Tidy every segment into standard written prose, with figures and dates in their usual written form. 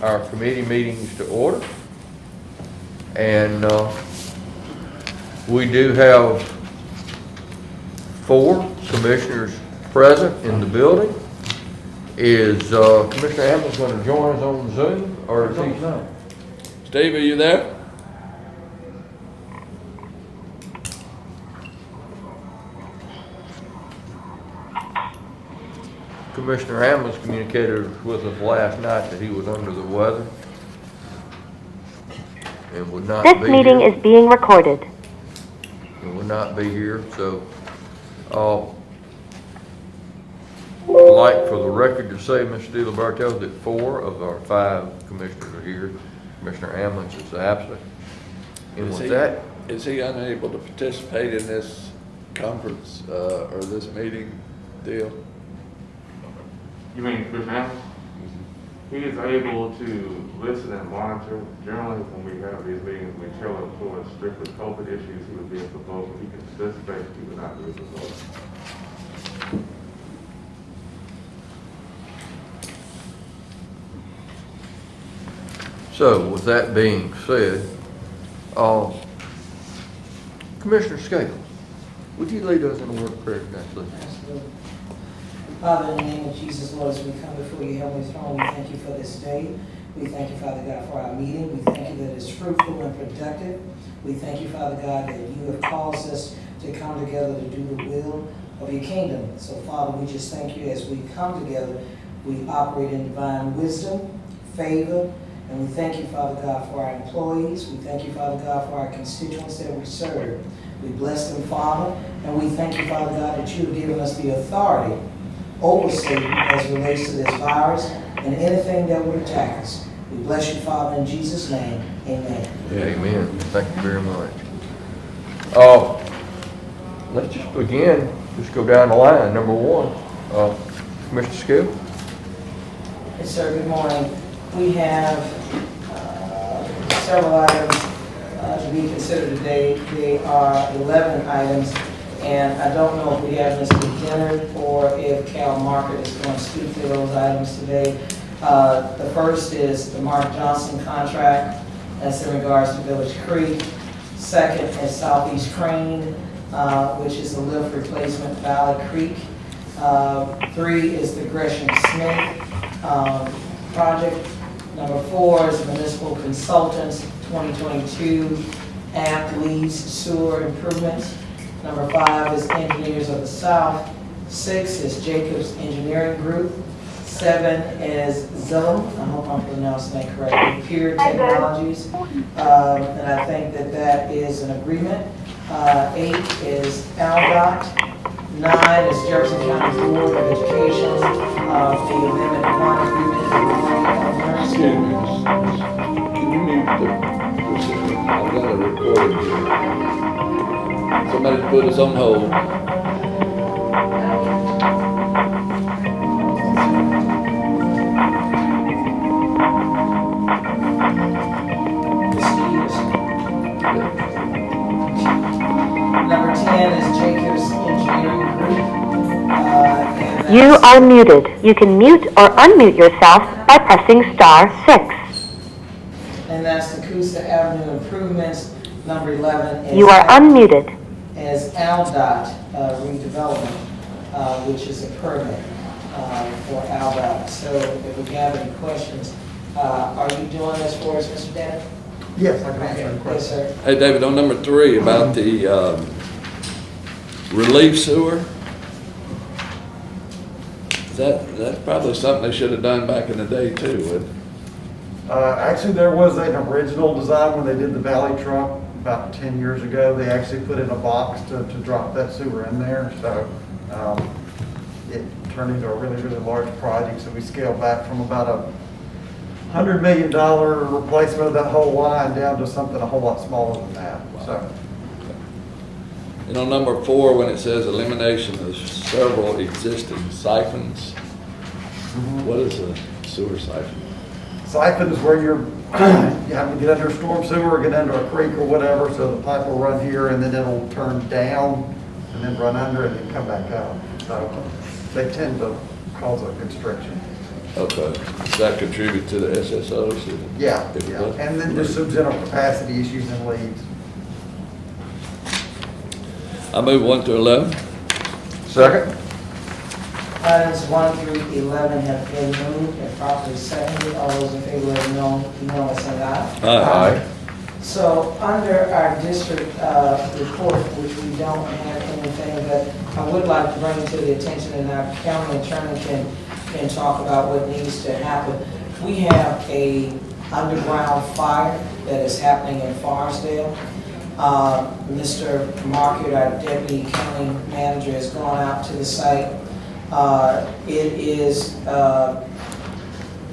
our committee meetings to order. And we do have 4 commissioners present in the building. Is Commissioner Hamlin's going to join us on Zoom, or is he? Steve, are you there? Commissioner Hamlin's communicated with us last night that he was under the weather and would not be here. This meeting is being recorded. And would not be here, so I'd like for the record to say, Mr. DiLiberto, that 4 of our 5 commissioners are here. Commissioner Hamlin is absent. And with that, Is he unable to participate in this conference or this meeting deal? You mean Commissioner Hamlin? He is able to listen and monitor. Generally, when we have these meetings, we tell him for strictly COVID issues, he would be a proposal. He can participate, he would not be a proposal. so with that being said, Commissioner Scales, would you lead us in a word of prayer tonight, please? Absolutely. Father, in the name of Jesus, Lord, as we come before your heavenly throne, we thank you for this day. We thank you, Father God, for our meeting. We thank you that it's fruitful and productive. We thank you, Father God, that you have caused us to come together to do the will of your kingdom. So, Father, we just thank you as we come together, we operate in divine wisdom, favor, and we thank you, Father God, for our employees. We thank you, Father God, for our constituents that we serve. We bless them, Father, and we thank you, Father God, that you have given us the authority over Satan as it relates to this virus and anything that would attack us. We bless you, Father, in Jesus' name. Amen. Amen. Thank you very much. Let's just begin. Just go down the line. Number 1, Commissioner Skill. Yes, sir. Good morning. We have several items to be considered today. They are 11 items, and I don't know if we have Mr. Dennard or if Cal Market is going to speak to those items today. The first is the Mark Johnson contract. That's in regards to Village Creek. Second is Southeast Crane, which is the lift replacement Valley Creek. 3 is the Gresham Smith project. Number 4 is Municipal Consultants 2022 AMP lease sewer improvements. Number 5 is Engineers of the South. 6 is Jacobs Engineering Group. 7 is Zillum, I hope I'm pronouncing that correctly, Peer Technologies, and I think that is an agreement. 8 is ALDOT. 9 is Jefferson County Board of Education, the Amendment 1 agreement. Excuse me, can you mute I've got a recording here. Somebody put us on hold. Number 10 is Jacobs Engineering Group. You are muted. You can mute or unmute yourself by pressing *6. And that's the Coosa Avenue improvements. Number 11 is You are unmuted. As ALDOT redevelopment, which is a permit for ALDOT. So if we have any questions, are you doing this for us, Mr. Dennett? Yes, I can answer any Yes, questions. sir. Hey, David, on number 3 about the relief sewer, that's probably something they should have done back in the day too, wouldn't it? Actually, there was an original design when they did the Valley Trunk about 10 years ago. They actually put in a box to drop that sewer in there. So it turned into a really, really large project. So we scaled back from about a $100 million replacement of that whole line down to something a whole lot smaller than that. So. And on number 4, when it says elimination of several existing siphons, what is a sewer siphon? Siphon is where you have to get under a storm sewer or get under a creek or whatever, so the pipe will run here and then it'll turn down and then run under and then come back up. So they tend to cause a constriction. Okay, does that contribute to the SSOs? Yeah, If it yeah, does? and then there's some general capacity issues and leads. I move 1 to 11. Second? Items 1 through 11 have been moved and properly seconded. All those in favor, let it know by saying aye. Aye. So under our district report, which we don't have anything, but I would like to bring to the attention, and our county attorney can talk about what needs to happen. We have a underground fire that is happening in Forestdale. Mr. Market, our deputy county manager, has gone out to the site. It is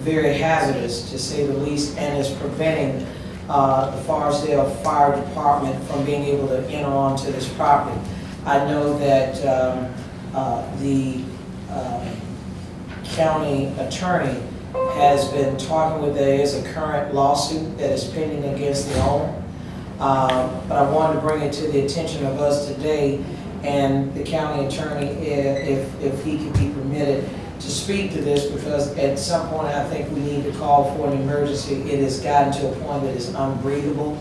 very hazardous, to say the least, and is preventing the Forestdale Fire Department from being able to enter onto this property. I know that the county attorney has been talking with, there is a current lawsuit that is pending against the owner. But I wanted to bring it to the attention of us today, and the county attorney, if he could be permitted to speak to this, because at some point I think we need to call for an emergency. It has gotten to a point that is unbreathable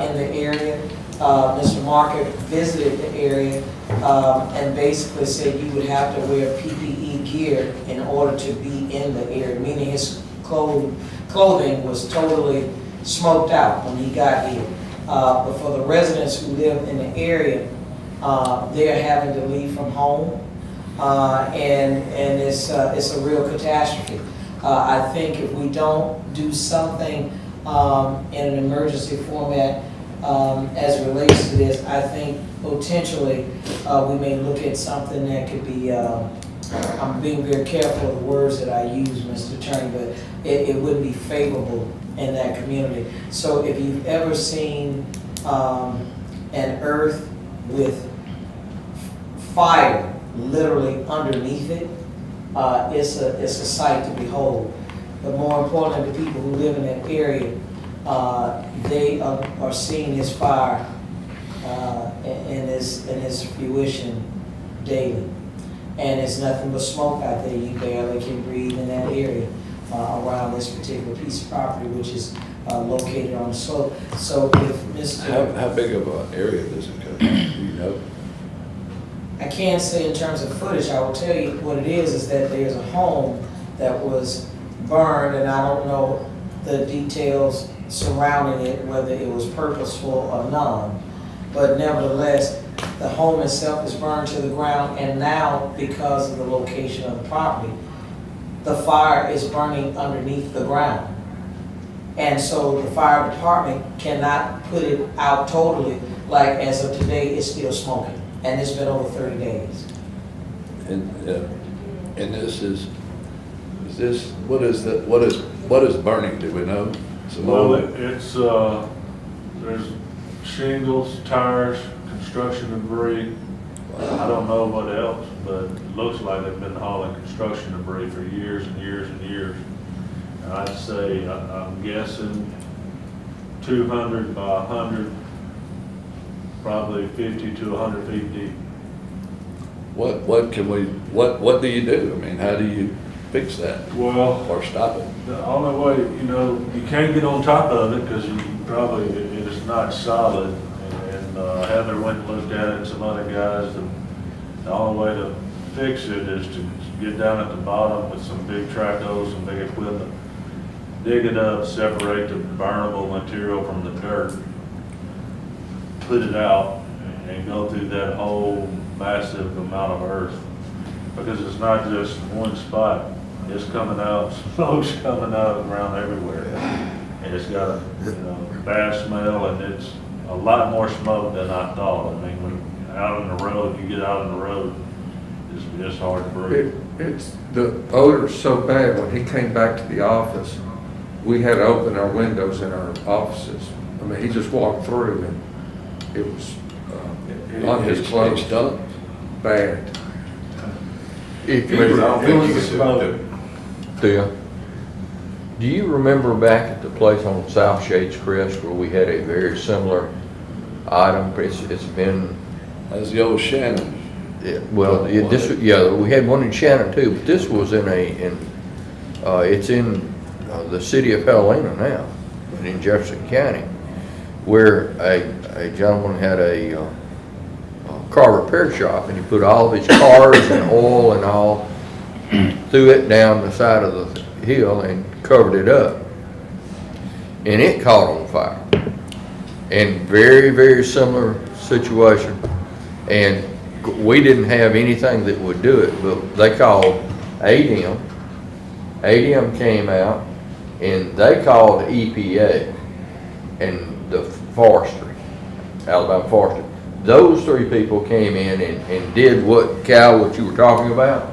in the area. Mr. Market visited the area and basically said you would have to wear PPE gear in order to be in the area, meaning his clothing was totally smoked out when he got here. But for the residents who live in the area, they're having to leave from home, and it's a real catastrophe. I think if we don't do something in an emergency format as it relates to this, I think potentially we may look at something that could be, I'm being very careful of the words that I use, Mr. Attorney, but it wouldn't be favorable in that community. So if you've ever seen an earth with fire literally underneath it, it's a sight to behold. But more importantly, the people who live in that area, they are seeing this fire in its fruition daily. And it's nothing but smoke out there. You barely can breathe in that area around this particular piece of property, which is located on the slope. So if Mr. How big of an area does it cover? Do you know? I can't say in terms of footage. I will tell you what it is that there's a home that was burned, and I don't know the details surrounding it, whether it was purposeful or none. But nevertheless, the home itself is burned to the ground, and now, because of the location of the property, the fire is burning underneath the ground. And so the fire department cannot put it out totally, like as of today, it's still smoking. And it's been over 30 days. And this is this, what is burning, do we know? Well, it's, there's shingles, tires, construction debris. I don't know what else, but it looks like they've been hauling construction debris for years and years and years. And I'd say, I'm guessing 200 by 100, probably 50 to 100 feet deep. What do you do? I mean, how do you fix that Well, or stop it? the only way, you can't get on top of it because it is not solid. And Heather went and looked at it, and some other guys. The only way to fix it is to get down at the bottom with some big track hose, some big equipment, dig it up, separate the burnable material from the dirt, put it out, and go through that whole massive amount of earth. Because it's not just one spot. It's coming out, smoke's coming out around everywhere. And it's got a bad smell, and it's a lot more smoke than I thought. I mean, when out on the road, you get out on the road, it's hard to breathe. It's, the odor's so bad, when he came back to the office, we had to open our windows in our offices. I mean, he just walked through and it was on his clothes. Done. Bad. If I don't think you you, can do it. do you remember back at the place on South Shades Crest where we had a very similar item? It's been, That's the old Shannon. we had one in Shannon too, but this was in It's in the city of Helena now, but in Jefferson County, where a gentleman had a car repair shop, and he put all of his cars and oil and all, threw it down the side of the hill and covered it up. And it caught on fire. And very, very similar situation. And we didn't have anything that would do it, but they called ADM. ADM came out and they called EPA and the forestry, Alabama Forestry. Those three people came in and did what you were talking about.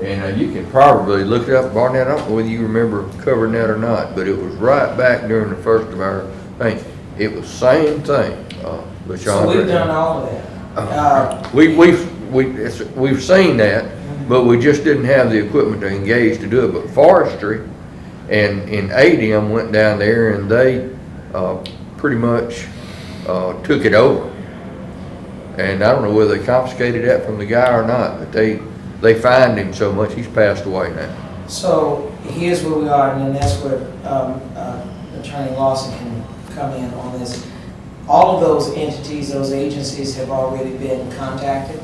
And you can probably look it up, Barnett. I don't know whether you remember covering that or not, but it was right back during the first of our thing. It was same thing. So we've done all of that. We've seen that, but we just didn't have the equipment to engage to do it. But forestry and ADM went down there and they pretty much took it over. And I don't know whether they confiscated that from the guy or not, but they fined him so much he's passed away now. So here's where we are, and then that's where Attorney Lawson can come in on this. All of those entities, those agencies have already been contacted.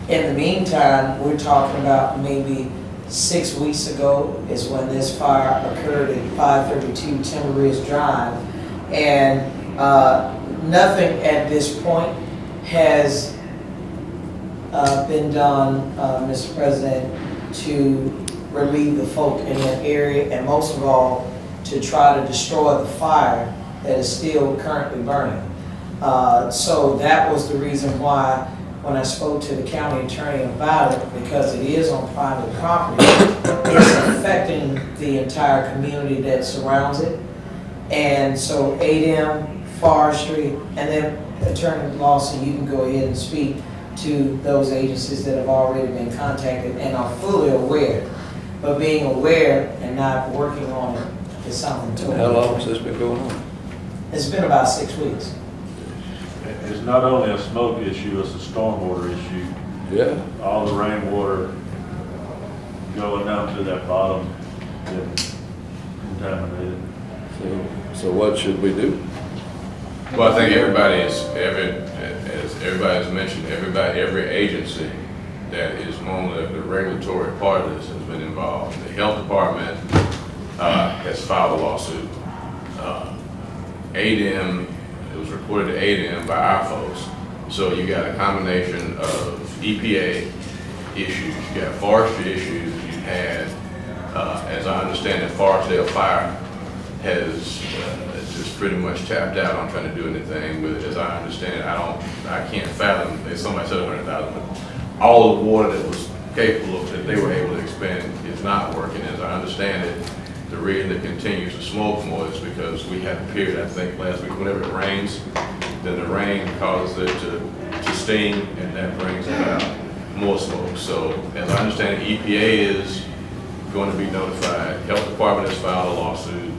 In the meantime, we're talking about maybe 6 weeks ago is when this fire occurred at 532 Timber Ridge Drive. And nothing at this point has been done, Mr. President, to relieve the folk in that area, and most of all, to try to destroy the fire that is still currently burning. So that was the reason why, when I spoke to the county attorney about it, because it is on private property, it's affecting the entire community that surrounds it. And so ADM, forestry, and then Attorney Lawson, you can go ahead and speak to those agencies that have already been contacted and are fully aware. But being aware and not working on it is something totally How long different. has this been going on? It's been about 6 weeks. It's not only a smoke issue, it's a stormwater issue. Yeah. All the rainwater going down to that bottom, is contaminated. So what should we do? Well, I think as everybody's mentioned, every agency that is on the regulatory part of this has been involved. The health department has filed a lawsuit. ADM, it was reported to ADM by our folks. So you got a combination of EPA issues, you got forestry issues, you had, as I understand it, Forestdale Fire has just pretty much tapped out on trying to do anything with it. As I understand it, I can't fathom, as somebody said 100,000, but all the water that was capable of, that they were able to expend is not working. As I understand it, the reason it continues to smoke more is because we had a period, I think last week, whenever it rains, then the rain causes it to steam, and that brings about more smoke. So as I understand it, EPA is going to be notified. Health Department has filed a lawsuit.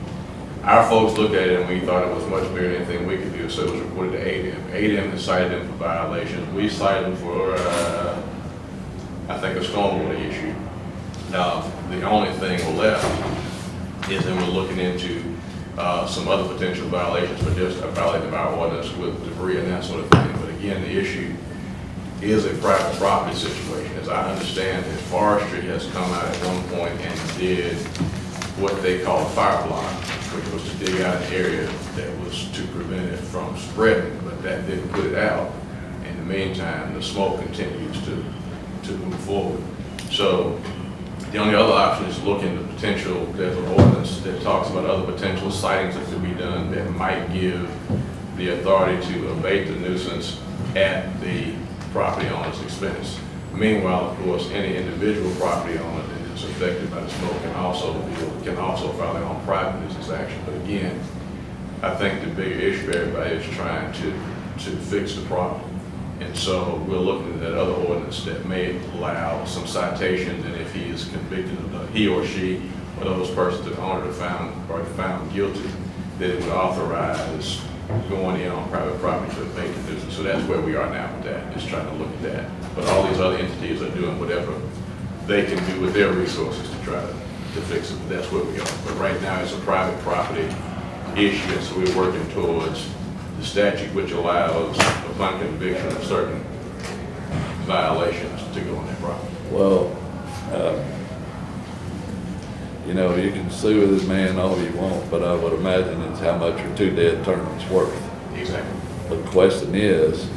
Our folks looked at it and we thought it was much bigger than anything we could do, so it was reported to ADM. ADM has cited them for violations. We cited them for, I think, a stormwater issue. Now, the only thing we're left is then we're looking into some other potential violations for just violating our ordinance with debris and that sort of thing. But again, the issue is a private property situation. As I understand it, forestry has come out at one point and did what they call a fire block, which was to dig out an area that was to prevent it from spreading, but that didn't put it out. In the meantime, the smoke continues to move forward. So the only other option is look into potential, there's an ordinance that talks about other potential sightings that could be done that might give the authority to abate the nuisance at the property owner's expense. Meanwhile, of course, any individual property owner that is affected by the smoke can also file their own private nuisance action. But again, I think the bigger issue everybody is trying to fix the problem. And so we're looking at other ordinance that may allow some citations, and if he is convicted of he or she or those persons that owner are found guilty, that it would authorize going in on private property to abate the nuisance. So that's where we are now with that, is trying to look at that. But all these other entities are doing whatever they can do with their resources to try to to fix it. That's where we are. But right now, it's a private property issue, and so we're working towards the statute which allows, upon conviction of certain violations, to go on that property. Well, you know, you can sue this man all you want, but I would imagine it's how much your two dead tournaments worth. Exactly. The question is,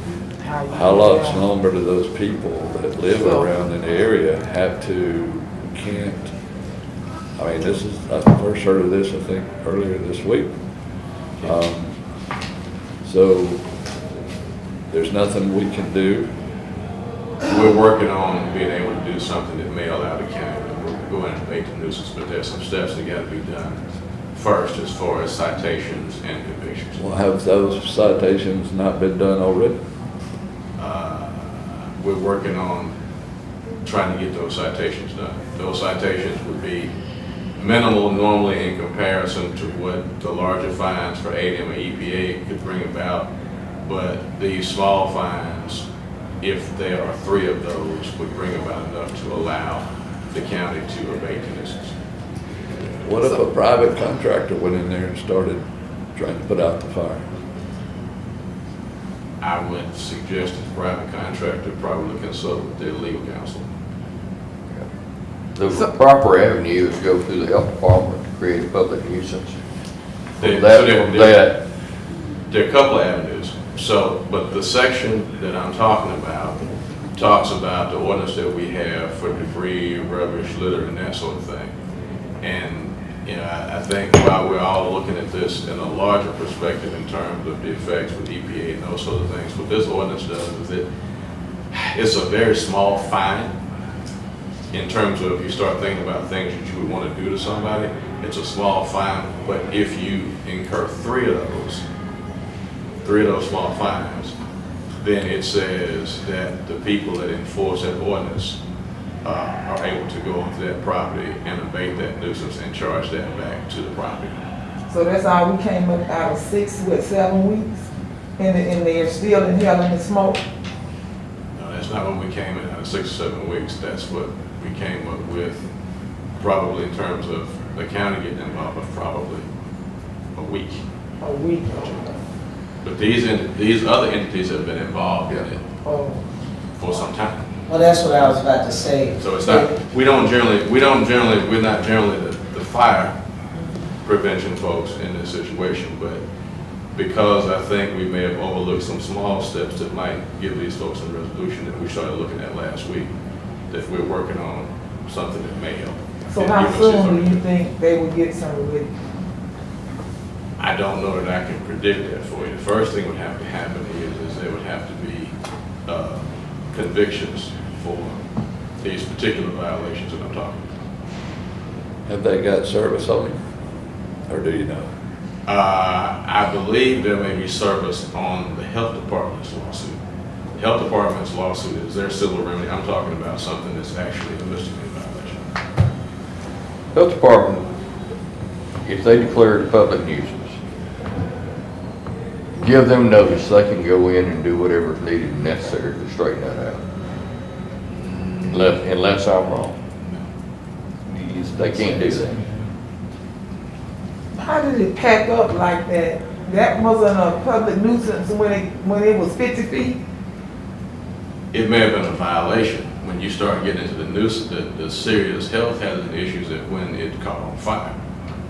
how much longer do those people that live around in the area can't, I mean, I first heard of this, I think, earlier this week. So, there's nothing we can do. We're working on being able to do something that may allow the county to go in and abate the nuisance, but there's some steps that got to be done first as far as citations and convictions. Well, have those citations not been done already? We're working on trying to get those citations done. Those citations would be minimal normally in comparison to what the larger fines for ADM or EPA could bring about, but these small fines, if there are 3 of those, would bring about enough to allow the county to abate the nuisance. What if a private contractor went in there and started trying to put out the fire? I would suggest that the private contractor probably consult with their legal counsel. The proper avenue is to go through the health department to create a public nuisance. There That, are a couple of avenues. So, but the section that I'm talking about talks about the ordinance that we have for debris, rubbish, litter, and that sort of thing. And, you know, I think while we're all looking at this in a larger perspective in terms of the effects with EPA and those sort of things, what this ordinance does is it's a very small fine in terms of if you start thinking about things that you would want to do to somebody. It's a small fine, but if you incur 3 of those small fines, then it says that the people that enforce that ordinance are able to go onto that property and abate that nuisance and charge that back to the property. So that's all we came up out of 7 weeks? And they're still inhaling the smoke? No, that's not what we came in out of 6 or 7 weeks. That's what we came up with, probably in terms of the county getting involved, but probably a week. A week? But these other entities have been involved in it Oh. for some time. Well, that's what I was about to say. So it's not, we're not generally the fire prevention folks in this situation, but because I think we may have overlooked some small steps that might give these folks a resolution that we started looking at last week, that we're working on something that may help. So how soon do you think they would get some relief? I don't know that I can predict that for you. The first thing would have to happen is there would have to be convictions for these particular violations that I'm talking about. Have they got service on him? Or do you know? I believe there may be service on the health department's lawsuit. The health department's lawsuit is their civil remedy. I'm talking about something that's actually a misdemeanor violation. health department, if they declare it a public nuisance, give them notice, they can go in and do whatever is needed and necessary to straighten that out. Unless I'm wrong. They can't do that. How did it pack up like that? That wasn't a public nuisance when it was 50 feet? It may have been a violation when you start getting into the nuisance, the serious health hazard issues that when it caught on fire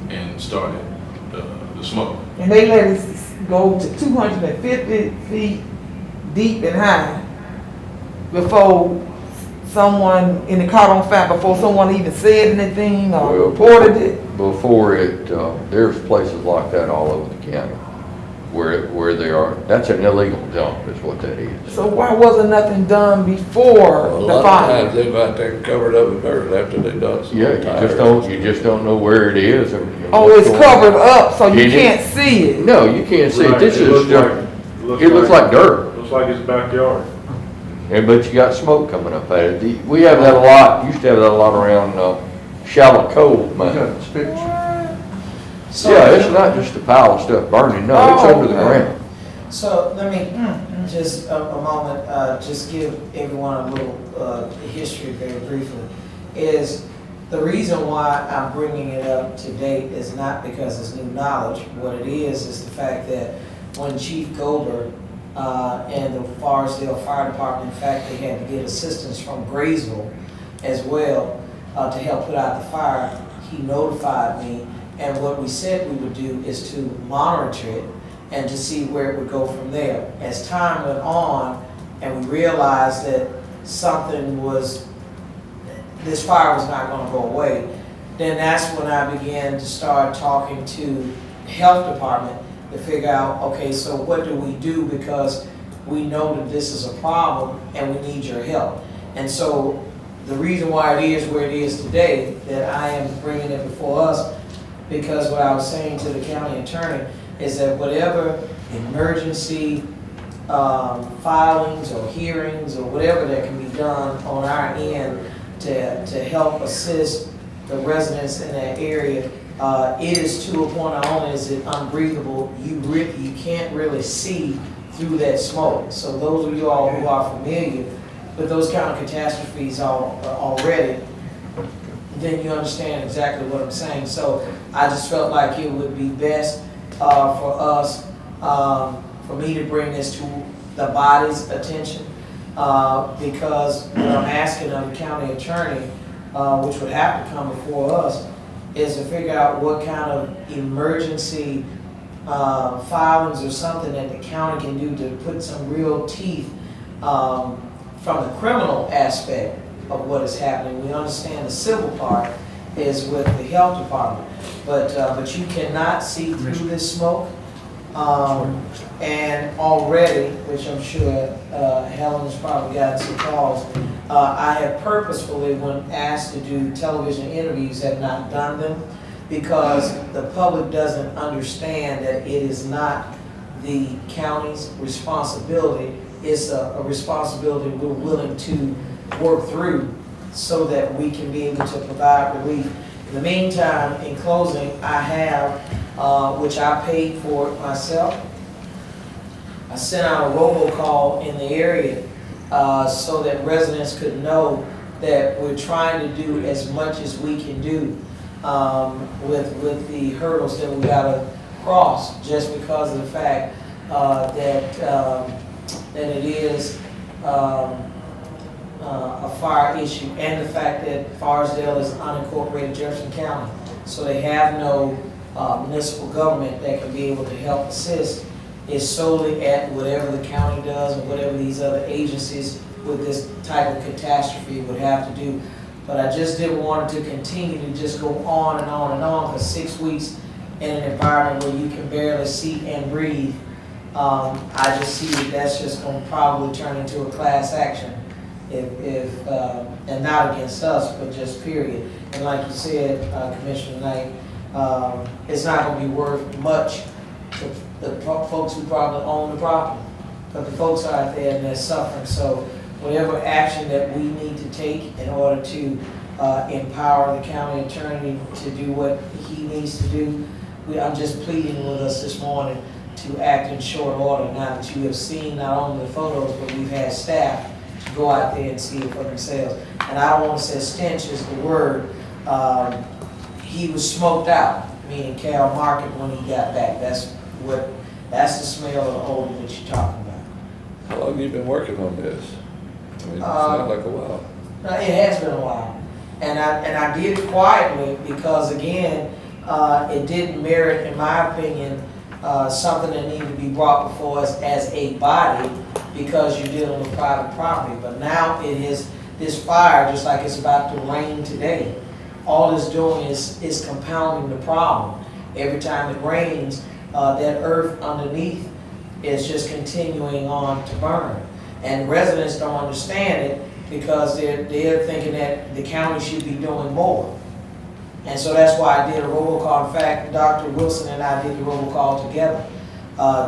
and started the smoke. And they let it go to 250 feet deep and high before someone, and it caught on fire before someone even said anything or reported it? Before it, there's places like that all over the county where they are. That's an illegal dump is what that is. So why wasn't nothing done before A the lot of fire? times they've got there covered up with dirt after they done some Yeah, you just don't know where it is. Or, Oh, it's what's going covered on. up so you It is. can't see it? No, you can't see it. Right, This it is looks just, it looks like dirt. Looks like his backyard. Yeah, but you got smoke coming up out of it. We have that a lot, used to have that a lot around shallow coal mines. So- Yeah, it's not just a pile of stuff burning, no, it's Oh, under the okay. ground. So let me just a moment, just give everyone a little history very briefly. Is The reason why I'm bringing it up to date is not because it's new knowledge. What it is the fact that when Chief Goldberg and the Forestdale Fire Department, in fact, they had to get assistance from Graysville as well to help put out the fire, he notified me. And what we said we would do is to monitor it and to see where it would go from there. As time went on and we realized that this fire was not going to go away, then that's when I began to start talking to the health department to figure out, okay, so what do we do, because we know that this is a problem and we need your help. And so the reason why it is where it is today, that I am bringing it before us, because what I was saying to the county attorney is that whatever emergency filings or hearings or whatever that can be done on our end to help assist the residents in that area, it is to a point. Not only is it unbreathable, you can't really see through that smoke. So those of you all who are familiar with those kind of catastrophes already, then you understand exactly what I'm saying. So I just felt like it would be best for us, for me to bring this to the body's attention, because what I'm asking of the county attorney, which would have to come before us, is to figure out what kind of emergency filings or something that the county can do to put some real teeth from the criminal aspect of what is happening. We understand the civil part is with the health department, but you cannot see through this smoke. And already, which I'm sure Helen has probably gotten some calls, I have purposefully, when asked to do television interviews, have not done them, because the public doesn't understand that it is not the county's responsibility. It's a responsibility we're willing to work through so that we can be able to provide relief. In the meantime, in closing, I have, which I paid for myself, I sent out a robocall in the area so that residents could know that we're trying to do as much as we can do with the hurdles that we gotta cross, just because of the fact that it is a fire issue, and the fact that Forestdale is unincorporated Jefferson County, so they have no municipal government that can be able to help assist. Is solely at whatever the county does and whatever these other agencies with this type of catastrophe would have to do. But I just didn't want it to continue to just go on and on and on for 6 weeks in an environment where you can barely see and breathe. I just see that that's just going to probably turn into a class action, if and not against us, but just period. And like you said, Commissioner Knight, it's not going to be worth much to the folks who probably own the property, but the folks are out there and they're suffering. So whatever action that we need to take in order to empower the county attorney to do what he needs to do, I'm just pleading with us this morning to act in short order. Now that you have seen not only the photos, but we've had staff to go out there and see it for themselves. And I don't want to say stench is the word. He was smoked out, meaning Cal Market, when he got back. That's the smell of the odor that you're talking about. How long have you been working on this? I mean, it sounds like a while. It has been a while, and I did it quietly because, again, it didn't merit, in my opinion, something that needed to be brought before us as a body, because you're dealing with private property. But now it is this fire, just like it's about to rain today. All it's doing is compounding the problem. Every time it rains, that earth underneath is just continuing on to burn. And residents don't understand it because they're thinking that the county should be doing more. And so that's why I did a robocall. In fact, Dr. Wilson and I did the robocall together,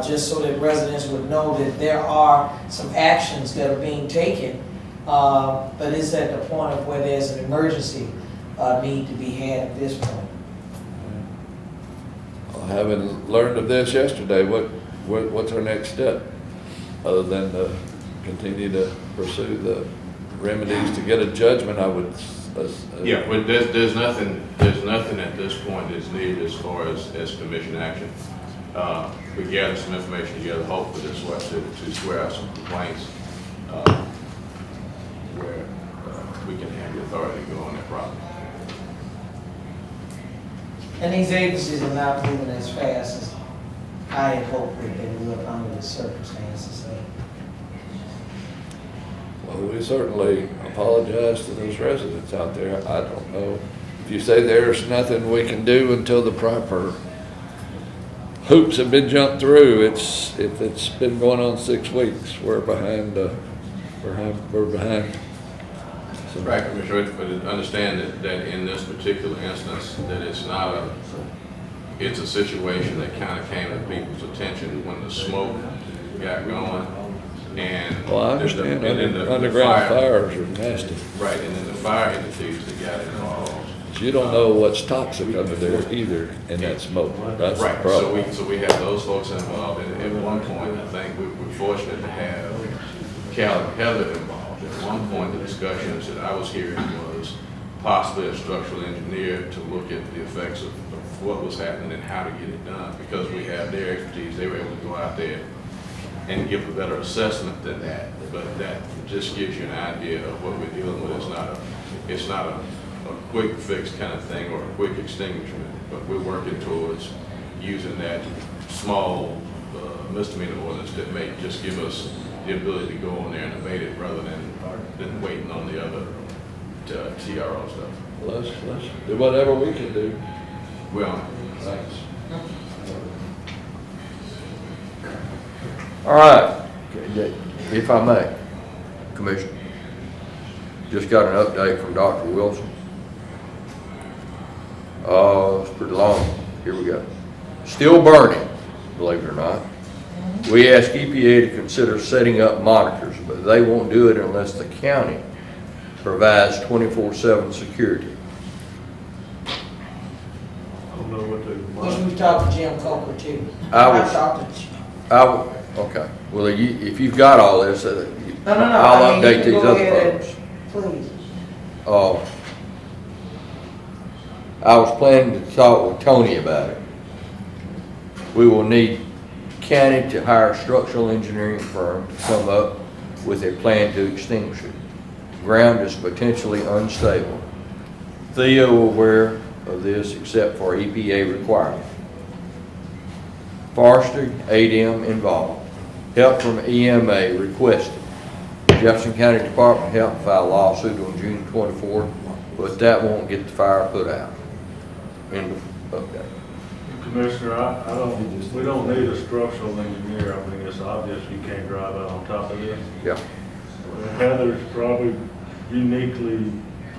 just so that residents would know that there are some actions that are being taken, but it's at the point of where there's an emergency need to be had at this point. Having learned of this yesterday, what's our next step, other than to continue to pursue the remedies to get a judgment? I would Yeah, but there's nothing at this point that's needed as far as commission action. We gathered some information together, hopefully this way to square out some complaints, where we can have the authority to go on that property. And these agencies are not moving as fast as I had hoped that they would under the circumstances. Well, we certainly apologize to those residents out there. I don't know. If you say there's nothing we can do until the proper hoops have been jumped through, if it's been going on 6 weeks, we're behind, we're behind. So- Right, Commissioner, but understand that in this particular instance, that it's a situation that kind of came to people's attention when the smoke got going. And Well, I understand, and then the underground fires are nasty. Right, and then the fire entities that got involved. So you don't know what's toxic under there either in that smoke. That's the Right, problem. so we have those folks involved, and at one point, I think we're fortunate to have Cal and Heather involved. At one point, the discussions that I was hearing was possibly a structural engineer to look at the effects of what was happening and how to get it done. Because we have their expertise, they were able to go out there and give a better assessment than that. But that just gives you an idea of what we're dealing with. It's not a quick fix kind of thing or a quick extinguishment, but we're working towards using that small misdemeanor ordinance that may just give us the ability to go on there and abate it rather than waiting on the other TRO stuff. Let's do whatever we can do. Well, Thanks. All right, if I may, Commissioner, just got an update from Dr. Wilson. It's pretty long. Here we go. Still burning, believe it or not. We asked EPA to consider setting up monitors, but they won't do it unless the county provides 24/7 security. I don't know what Which they. we talked to Jim Coker too. I was- talked to, Okay, well, if you've got all this, no. I'll I mean, update you these can go other ahead folks. and- Please. I was planning to talk with Tony about it. We will need county to hire a structural engineering firm to come up with a plan to extinguish it. Ground is potentially unstable. Theo aware of this except for EPA requirement. Forestry, ADM involved. Help from EMA requested. Jefferson County Department of Health filed a lawsuit on June 24th, but that won't get the fire put out. End of update. Commissioner, we don't need a structural engineer. I mean, it's obvious you can't drive out on top of this. Yeah. Heather's probably uniquely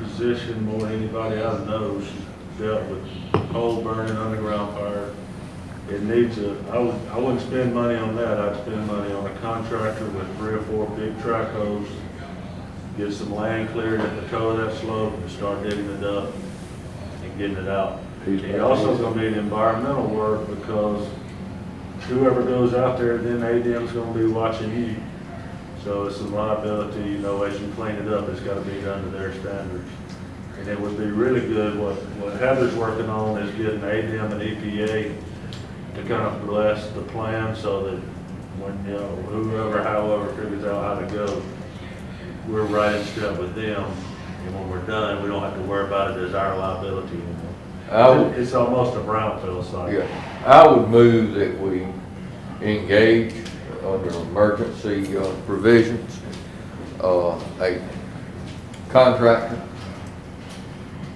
positioned more than anybody I know. She's dealt with coal burning, underground fire. It needs I wouldn't spend money on that. I'd spend money on a contractor with 3 or 4 big track hoes, get some land cleared at the toe of that slope and start digging it up and getting it out. You're also gonna need environmental work because whoever goes out there, then ADM's gonna be watching you. So it's a liability, as you clean it up, it's gotta be done to their standards. And it would be really good, what Heather's working on is getting ADM and EPA to kind of bless the plan so that when, whoever, however figures out how to go, we're right in step with them. And when we're done, we don't have to worry about it as our liability anymore. It's almost a brownfield site. Yeah, I would move that we engage under emergency provisions, a contractor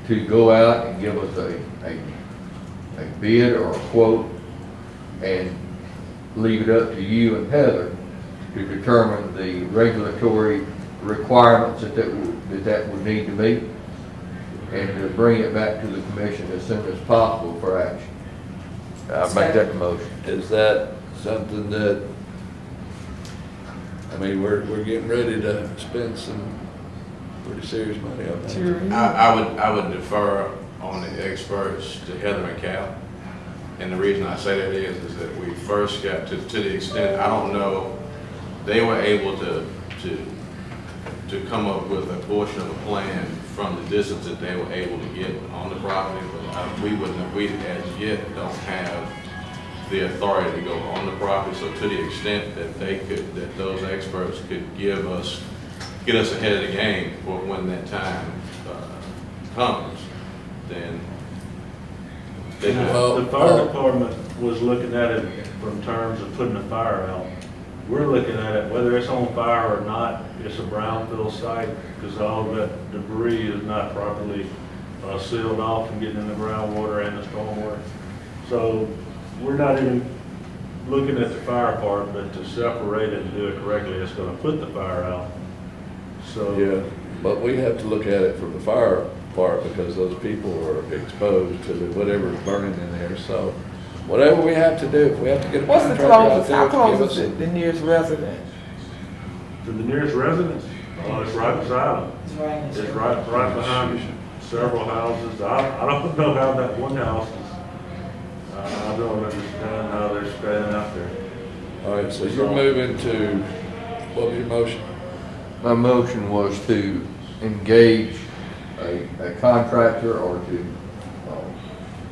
to go out and give us a bid or a quote and leave it up to you and Heather to determine the regulatory requirements that would need to meet and to bring it back to the commission as soon as possible for action. I'll make that the motion. Is that something that, I mean, we're getting ready to spend some pretty serious money on that. I would defer on the experts to Heather and Cal. And the reason I say that is that we first got to the extent, I don't know, they were able to to come up with a portion of a plan from the distance that they were able to get on the property, but we as yet don't have the authority to go on the property. So to the extent that that those experts could get us ahead of the game for when that time comes, then they could. The fire department was looking at it from terms of putting a fire out. We're looking at it, whether it's on fire or not, it's a brownfield site, because all of that debris is not properly sealed off and getting in the groundwater and the stormwater. So we're not even looking at the fire part, but to separate it and do it correctly, it's gonna put the fire out. So. Yeah, but we have to look at it from the fire part because those people are exposed to whatever's burning in there. So whatever we have to do, if we have to get a What's the contractor out closest, there how to close give is us it, the nearest resident? To the nearest residence, it's right beside them. It's right in It's the- right behind several houses. I don't know how that one house is. I don't understand how they're staying out there. All right, so you're moving to, what was your motion? My motion was to engage a contractor or to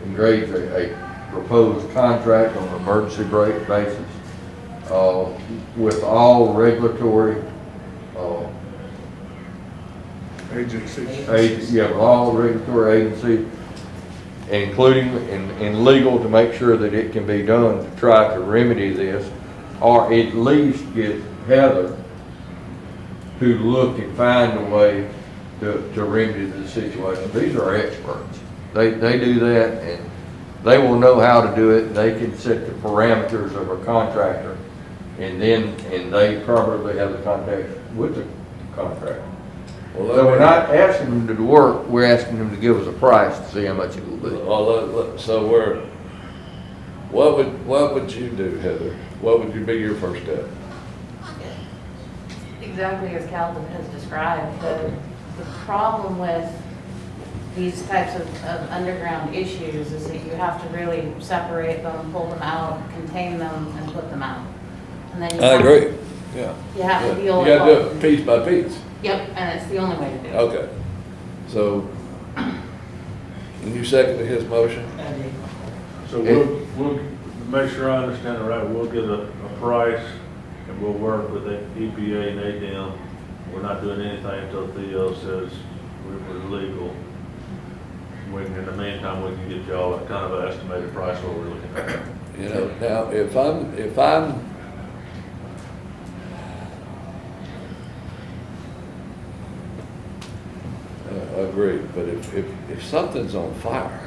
engage a proposed contract on an emergency basis with all regulatory Agencies. with all regulatory agencies, including in legal, to make sure that it can be done to try to remedy this, or at least get Heather to look and find a way to remedy the situation. These are experts. They do that, and they will know how to do it. They can set the parameters of a contractor, and they probably have the contact with the contractor. Well, So we're not asking them to do work, we're asking them to give us a price to see how much it will be. So what would you do, Heather? What would be your first step? Exactly as Calvin has described, the problem with these types of underground issues is that you have to really separate them, pull them out, contain them, and put them out. And then I agree, yeah. You have to Yeah. deal with. You gotta do it piece by piece. Yep, and it's the only way to do it. Okay. So, and you seconded his motion? And So we'll make sure I understand it right. We'll get a price and we'll work with the EPA and ADM. We're not doing anything until Theo says we're legal. In the meantime, we can get y'all kind of an estimated price what we're looking at. You know, now, if I'm I agree, but if something's on fire,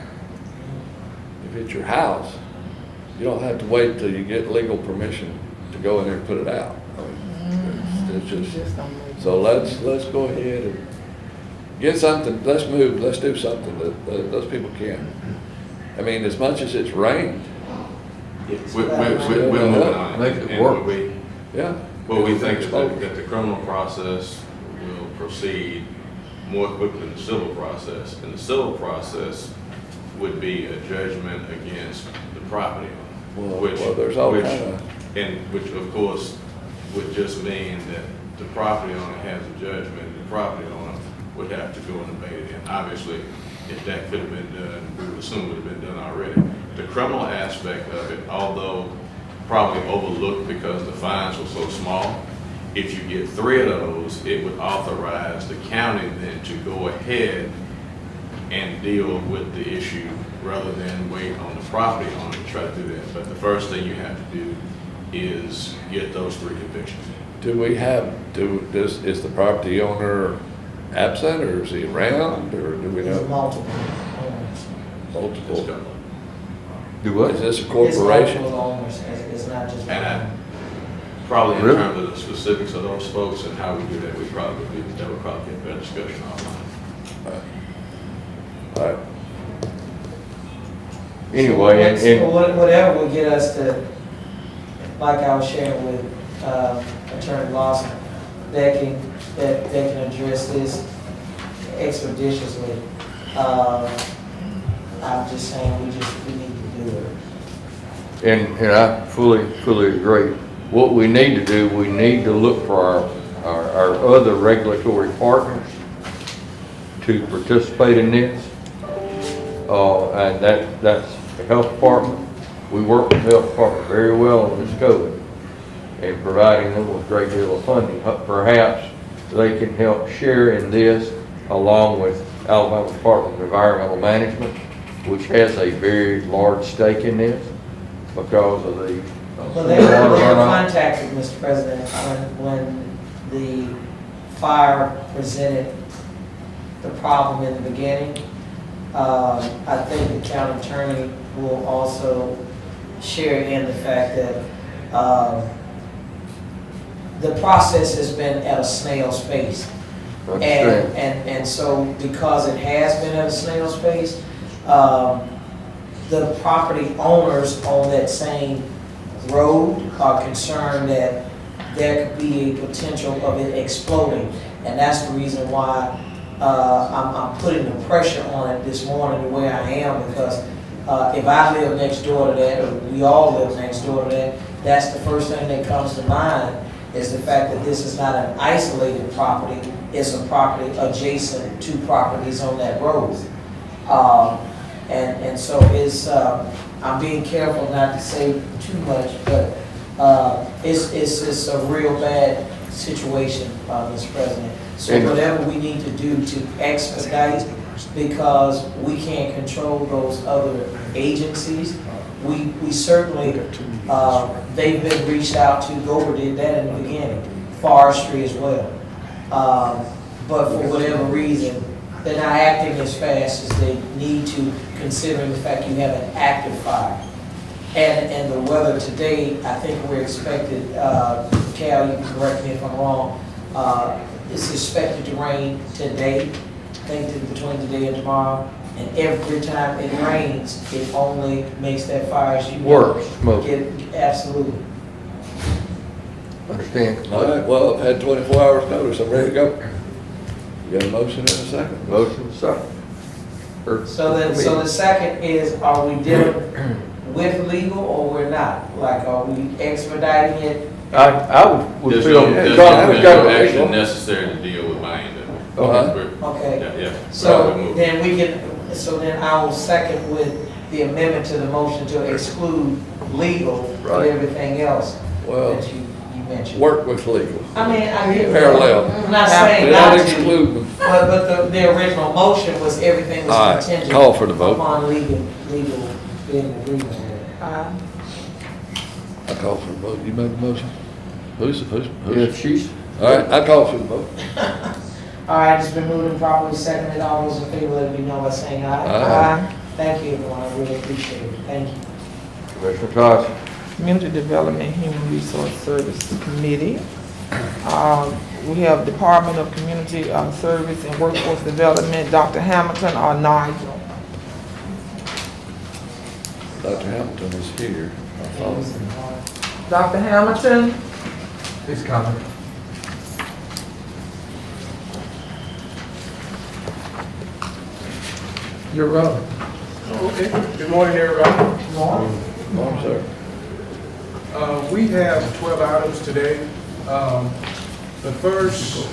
if it's your house, you don't have to wait till you get legal permission to go in there and put it out. I mean, it's just, so let's go ahead and get something, let's do something that those people can. I mean, as much as it's rained, We're moving on it. Make it And work. yeah. Well, we think that the criminal process will proceed more quickly than the civil process. And the civil process would be a judgment against the property owner. Well, there's all kinda- And which, of course, would just mean that the property owner has a judgment, the property owner would have to go and abate it. And obviously, if that could have been done, we would assume it would have been done already. The criminal aspect of it, although probably overlooked because the fines were so small, if you get 3 of those, it would authorize the county then to go ahead and deal with the issue rather than wait on the property owner to try to do that. But the first thing you have to do is get those 3 convictions. Is the property owner absent, or is he around, or do we There's know? multiple owners. Multiple. Do what? Is this a It's corporation? multiple owners, it's not just And one. probably in Really? terms of the specifics of those folks and how we do that, that would probably be a better discussion offline. All right. Anyway, and Whatever will get us to, like I was sharing with Attorney Lawson, that can address this expeditiously. I'm just saying, we need to do it. And I fully agree. What we need to do, we need to look for our other regulatory partners to participate in this. And that's the health department. We work with the health department very well on this code and providing them with a great deal of funding. Perhaps they can help share in this along with Alabama Department of Environmental Management, which has a very large stake in this because of the Well, they were contacted, Mr. President, when the fire presented the problem in the beginning. I think the county attorney will also share in the fact that the process has been at a snail's pace. And so because it has been at a snail's pace, the property owners on that same road are concerned that there could be a potential of it exploding. And that's the reason why I'm putting the pressure on it this morning the way I am, because if I live next door to that, or we all live next door to that, that's the first thing that comes to mind, is the fact that this is not an isolated property, it's a property adjacent to properties on that road. And so it's, I'm being careful not to say too much, but it's a real bad situation, Mr. President. So whatever we need to do to expedite, because we can't control those other agencies, we certainly, they've been reached out to. Gober did that in the beginning, forestry as well. But for whatever reason, they're not acting as fast as they need to, considering the fact you have an active fire. And the weather today, I think we're expected, Cal, you can correct me if I'm wrong, it's expected to rain today, I think between today and tomorrow. And every time it rains, it only makes that fire, as you worse. Absolutely. Understand? All right, well, I've had 24 hours notice, I'm ready to go. You got a motion in a second? Motion second. So the second is, are we dealing with legal or we're not? Like, are we expediting it? I would There's feel. no action necessary to deal with my end of it. Okay. Yeah, yeah. So then we can, so then I will second with the amendment to the motion to exclude legal and Right. everything else Well, that you mentioned. work with legal. I mean, I get Parallel. I'm not saying They not don't to, exclude them. but the original motion was everything All right, was contingent call for the vote. upon legal being in agreement with it. I call for the vote. You made the motion? Who's? If she's, All right, I call for the vote. All right, it's been moved and properly seconded. All those in favor, let it be known by saying aye. Aye. Thank you, everyone. I really appreciate it. Thank you. Commissioner Tyson. Community Development and Human Resource Service Committee. We have Department of Community Service and Workforce Development, Dr. Hamilton or Nigel. Dr. Hamilton is here. I thought. Dr. Hamilton? He's coming. You're up. Okay, good morning, everybody. Morning, sir. We have 12 items today. The first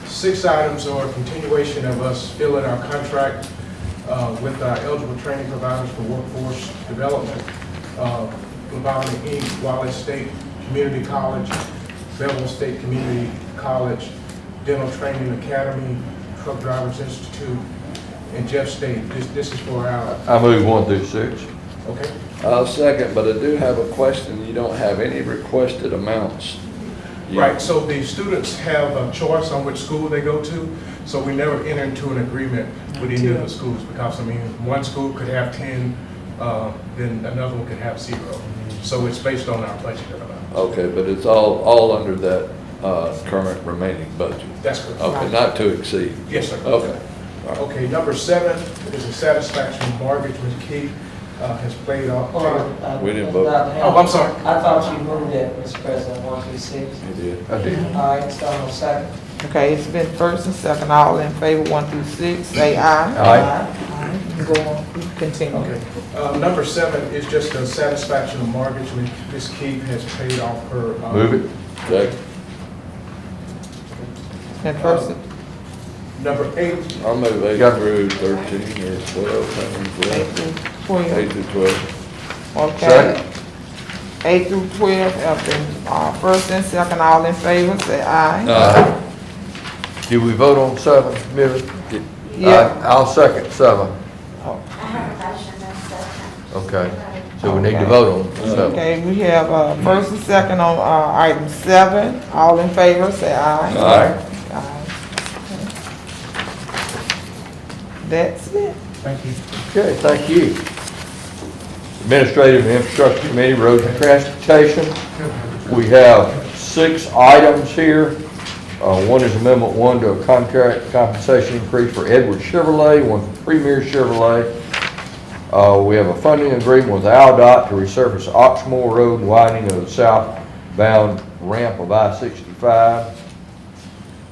6 items are a continuation of us filling our contract with our eligible training providers for workforce development, Laverne Inc., Wallace State Community College, Bevel State Community College, Dental Training Academy, Truck Drivers Institute, and Jeff State. This is for our, I move 1 through 6. okay? I'll second, but I do have a question. You don't have any requested amounts. Right, so the students have a choice on which school they go to, so we never enter into an agreement with any of the schools, because, I mean, one school could have 10, then another one could have 0. So it's based on our budget amounts. Okay, but it's all under that current remaining budget. That's correct. Okay, not to exceed. Yes, sir. Okay. Okay, number 7 is a satisfaction mortgage, Ms. Keith has played off. We didn't vote. Oh, I'm sorry. I thought you moved that, Mr. President, 1 through 6. You did. I did. All right, so on second. Okay, it's been first and second, all in favor, 1 through 6, say aye. Aye. Aye. You can go on, you can continue. Okay. Number 7 is just a satisfaction of mortgage. Ms. Keith has paid off her. Move it. Second. And first, Number 8, I'll move 8 Got it. through 13 or 12, how many's 8 left? through 12. 8 through 12. Okay. Second. 8 through 12 have been, first and second, all in favor, say aye. Aye. Did we vote on 7, Millie? Yeah. I'll second 7. Okay, so we need to vote on 7. Okay, we have, first and second on, item 7, all in favor, say aye. Aye. Aye. That's it. thank you. Okay, thank you. Administrative and Infrastructure Committee, Road and Transportation. We have 6 items here. One is Amendment 1 to a contract compensation increase for Edward Chevrolet, one for Premier Chevrolet. We have a funding agreement with AlDOT to resurface Oxmoor Road and widening of the southbound ramp of I-65.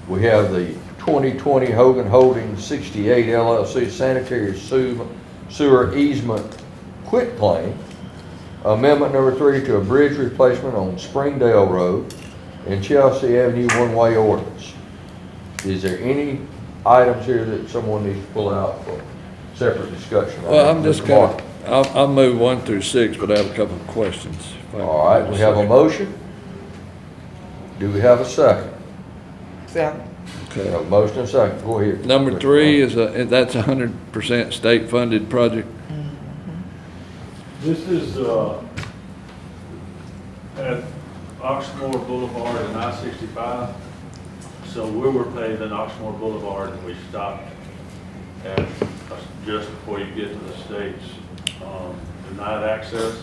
We have the 2020 Hogan Holdings 68 LLC sanitary sewer easement quit claim. Amendment number 3 to a bridge replacement on Springdale Road and Chelsea Avenue one-way ordinance. Is there any items here that someone needs to pull out for separate discussion? Well, I'm just Mr. gonna, Martin. I'll move 1 through 6, but I have a couple of questions. If I All right, we have a motion. Do we have a second? Second. We Okay. have a motion and a second. Go ahead. Number Mr. 3 Martin. is that's 100% state-funded project. This is, at Oxmoor Boulevard and I-65. So we were paving Oxmoor Boulevard and we stopped at, just before you get to the States, denied access.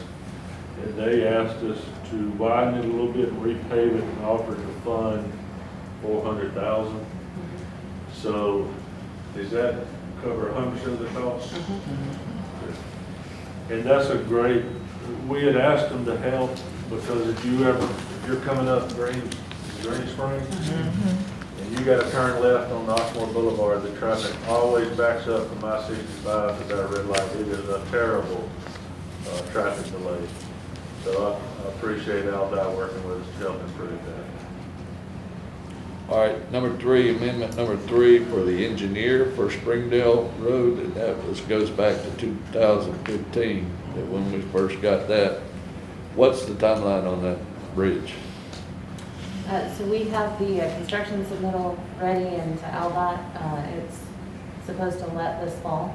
And they asked us to widen it a little bit and repave it and offered to fund $400,000. So does that cover 100% of the cost? And that's a great, we had asked them to help because if you're coming up Green Spring, and you gotta turn left on Oxmoor Boulevard, the traffic always backs up from I-65 to that red light. It is a terrible, traffic delay. So I appreciate AlDOT working with us to help improve that. All right, number 3, amendment number 3 for the engineer for Springdale Road, and that goes back to 2015, that when we first got that. What's the timeline on that bridge? So we have the construction submittal ready into AlDOT. It's supposed to let this fall.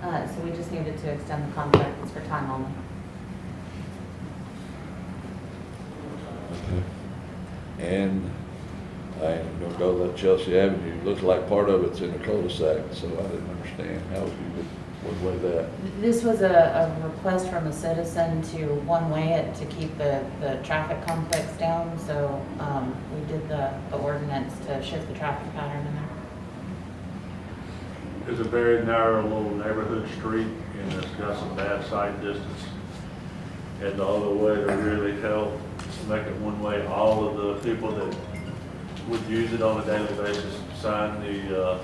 So we just needed to extend the contract. It's for time only. And I ain't gonna go that Chelsea Avenue, looks like part of it's in a cul-de-sac, so I didn't understand how you would weigh that. This was a request from a citizen to one-way it to keep the traffic complex down. So we did the ordinance to shift the traffic pattern in there. It's a very narrow little neighborhood street and it's got some bad sight distance. And the other way to really help make it one way, all of the people that would use it on a daily basis sign the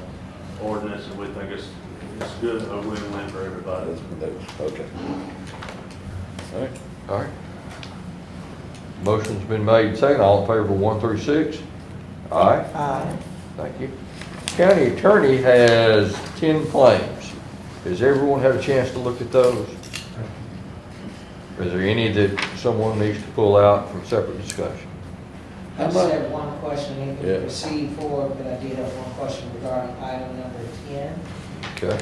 ordinance, and we think it's good, a win-win for everybody. Okay. All right. All right. Motion's been made and second. All in favor of 1 through 6? Aye. Aye. Thank you. County attorney has 10 claims. Has everyone had a chance to look at those? Is there any that someone needs to pull out for separate discussion? I just have one question, you Yeah. can proceed forward, but I did have one question regarding item number 10. Okay.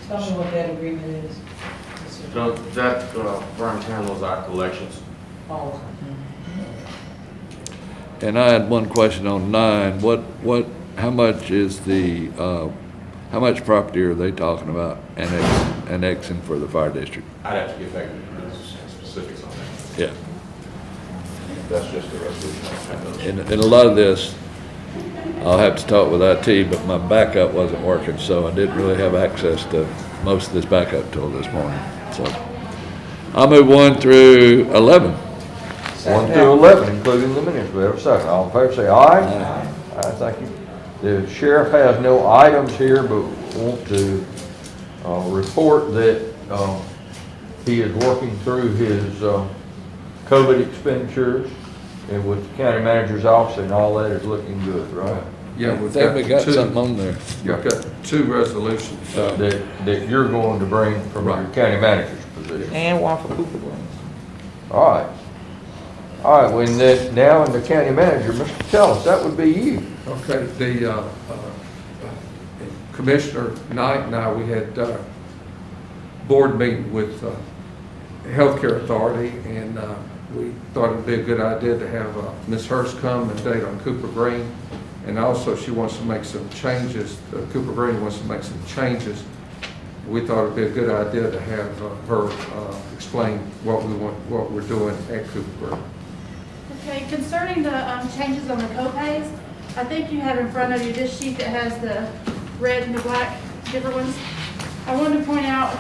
Tell me what that agreement is. So that firm handles our collections. Oh, And I had one question on 9. How much is the, how much property are they talking about annexing for the fire district? I'd have to get back to the specifics on that. Yeah. That's just the resolution. And a lot of this, I'll have to talk with IT, but my backup wasn't working, so I didn't really have access to most of this backup till this morning. So I'll move 1 through 11. 1 through 11, including the minutes. We have a second. All in favor, say aye. Aye. Thank you. The sheriff has no items here, but want to report that he is working through his COVID expenditures and with the county manager's office, and all that is looking good, right? Yeah, we've Think we got two- something on there. We've got 2 resolutions. That you're going to bring from your Right. county manager's position. And one for Cooper Green. All right. All right, when that, now in the county manager, Mr. Tellis, that would be you. Okay, the Commissioner Knight and I, we had board meeting with Healthcare Authority, and we thought it'd be a good idea to have Ms. Hurst come and date on Cooper Green. And also, she wants to make some changes, Cooper Green wants to make some changes. We thought it'd be a good idea to have her explain what we want, what we're doing at Cooper Green. Okay, concerning the changes on the co-pays, I think you have in front of you this sheet that has the red and the black different ones. I wanted to point out,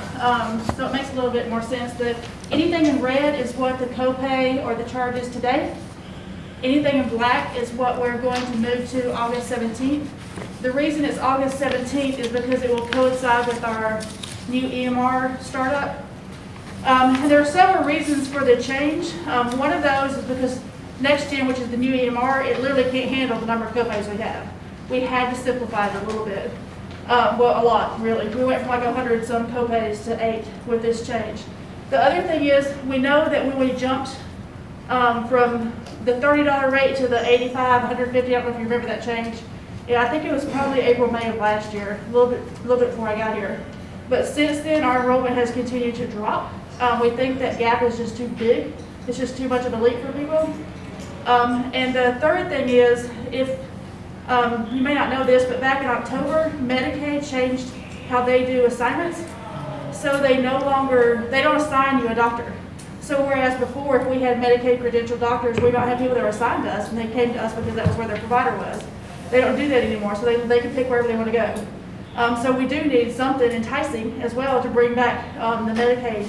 so it makes a little bit more sense, that anything in red is what the co-pay or the charge is today. Anything in black is what we're going to move to August 17th. The reason it's August 17th is because it will coincide with our new EMR startup. And there are several reasons for the change. One of those is because next gen, which is the new EMR, it literally can't handle the number of co-pays we have. We had to simplify it a little bit. Well, a lot, really. We went from like 100 some co-pays to 8 with this change. The other thing is, we know that when we jumped from the $30 rate to the 85, 150, I don't know if you remember that change. Yeah, I think it was probably April, May of last year, a little bit before I got here. But since then, our enrollment has continued to drop. We think that gap is just too big. It's just too much of a leap for people. And the third thing is, if you may not know this, but back in October, Medicaid changed how they do assignments. So they don't assign you a doctor. So whereas before, if we had Medicaid credentialed doctors, we might have people that were assigned to us, and they came to us because that was where their provider was. They don't do that anymore, so they can pick wherever they want to go. So we do need something enticing as well to bring back the Medicaid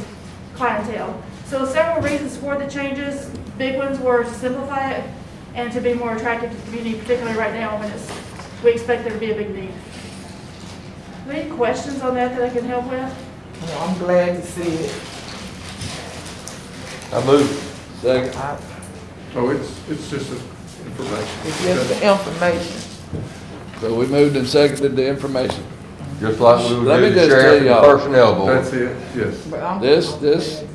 clientele. So several reasons for the changes. Big ones were to simplify it and to be more attractive to the community, particularly right now when we expect there to be a big need. Any questions on that I can help with? Well, I'm glad to see it. I move. Second. So it's just information. It's just the information. So we moved and seconded the information. Just like we would Let me do the just tell sheriff and y'all. personnel board. That's it, yes. But I'm This- glad to see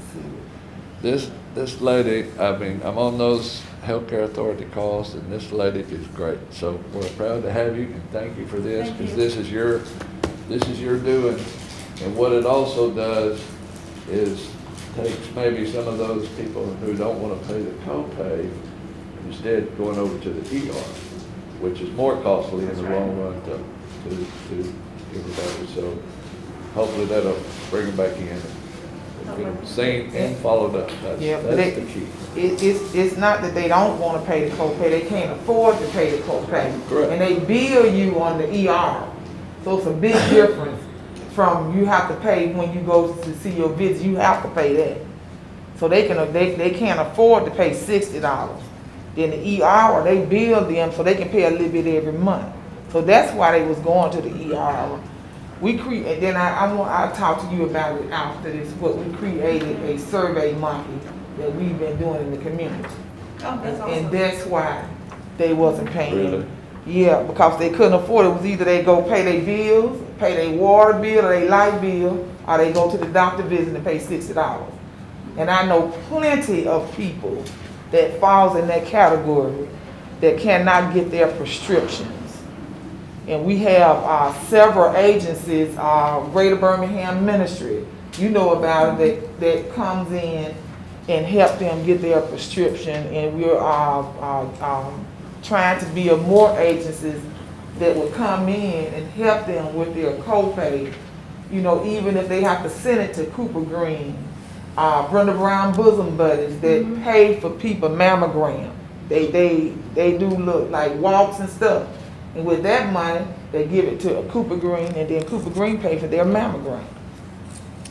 it. This lady, I mean, I'm on those healthcare authority calls, and this lady is great. So we're proud to have you, and thank you for this, Thank because you. this is your doing. And what it also does is takes maybe some of those people who don't want to pay the copay, instead going over to the ER, which is more costly in the long run to everybody. So hopefully that'll bring them back in. Get them seen and followed up. Yeah, but That's the key. It's not that they don't want to pay the copay, they can't afford to pay the copay. Correct. And they bill you on the ER. So it's a big difference from you have to pay when you go to see your visit, you have to pay that. So they can't afford to pay $60. Then the ER, they bill them so they can pay a little bit every month. So that's why they was going to the ER. And then I'll talk to you about it after this, what we created a survey monkey that we've been doing in the community. Oh, that's awesome. And that's why they wasn't paying. Really? Yeah, because they couldn't afford it. It was either they go pay their bills, pay their water bill or their light bill, or they go to the doctor visit and pay $60. And I know plenty of people that falls in that category that cannot get their prescriptions. And we have several agencies, Greater Birmingham Ministry, you know about it, that comes in and help them get their prescription. And we're trying to build more agencies that will come in and help them with their copay. You know, even if they have to send it to Cooper Green, Brenda Brown Bosom Buddies that pay for people mammogram. They do look like walks and stuff. And with that money, they give it to a Cooper Green, and then Cooper Green pay for their mammogram.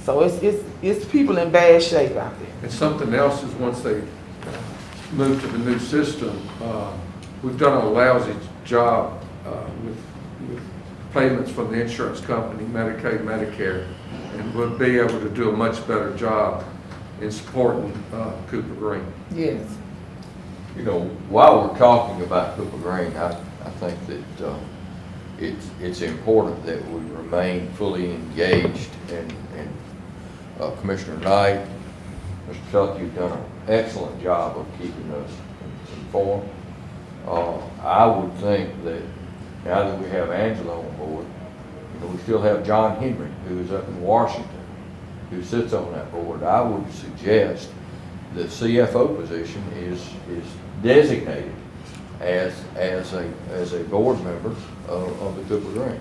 So it's people in bad shape out there. And something else is once they move to the new system, we've done a lousy job with payments from the insurance company, Medicaid, Medicare, and we'll be able to do a much better job in supporting Cooper Green. Yes. You know, while we're talking about Cooper Green, I think that it's important that we remain fully engaged, and Commissioner Knight, Mr. Tuck, you've done an excellent job of keeping us informed. I would think that now that we have Angela on board, you know, we still have John Henry, who is up in Washington, who sits on that board. I would suggest the CFO position is designated as a board member of the Cooper Green.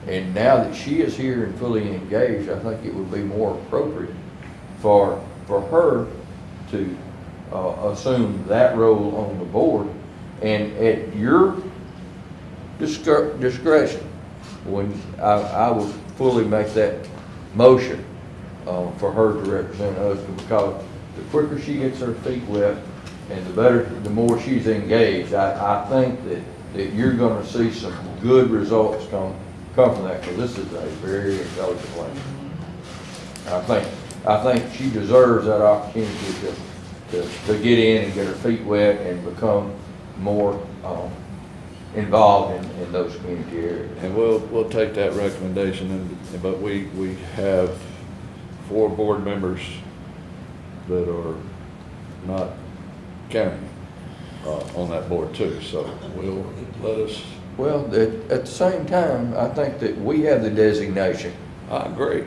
And now that she is here and fully engaged, I think it would be more appropriate for her to assume that role on the board, and at your discretion, when I would fully make that motion for her to represent us, because the quicker she gets her feet wet and the more she's engaged, I think that you're gonna see some good results come from that, because this is a very intelligent lady. I think she deserves that opportunity to get in and get her feet wet and become more involved in those community areas. And we'll take that recommendation, but we have 4 board members that are not county on that board too, so we'll let us. Well, at the same time, I think that we have the designation I agree.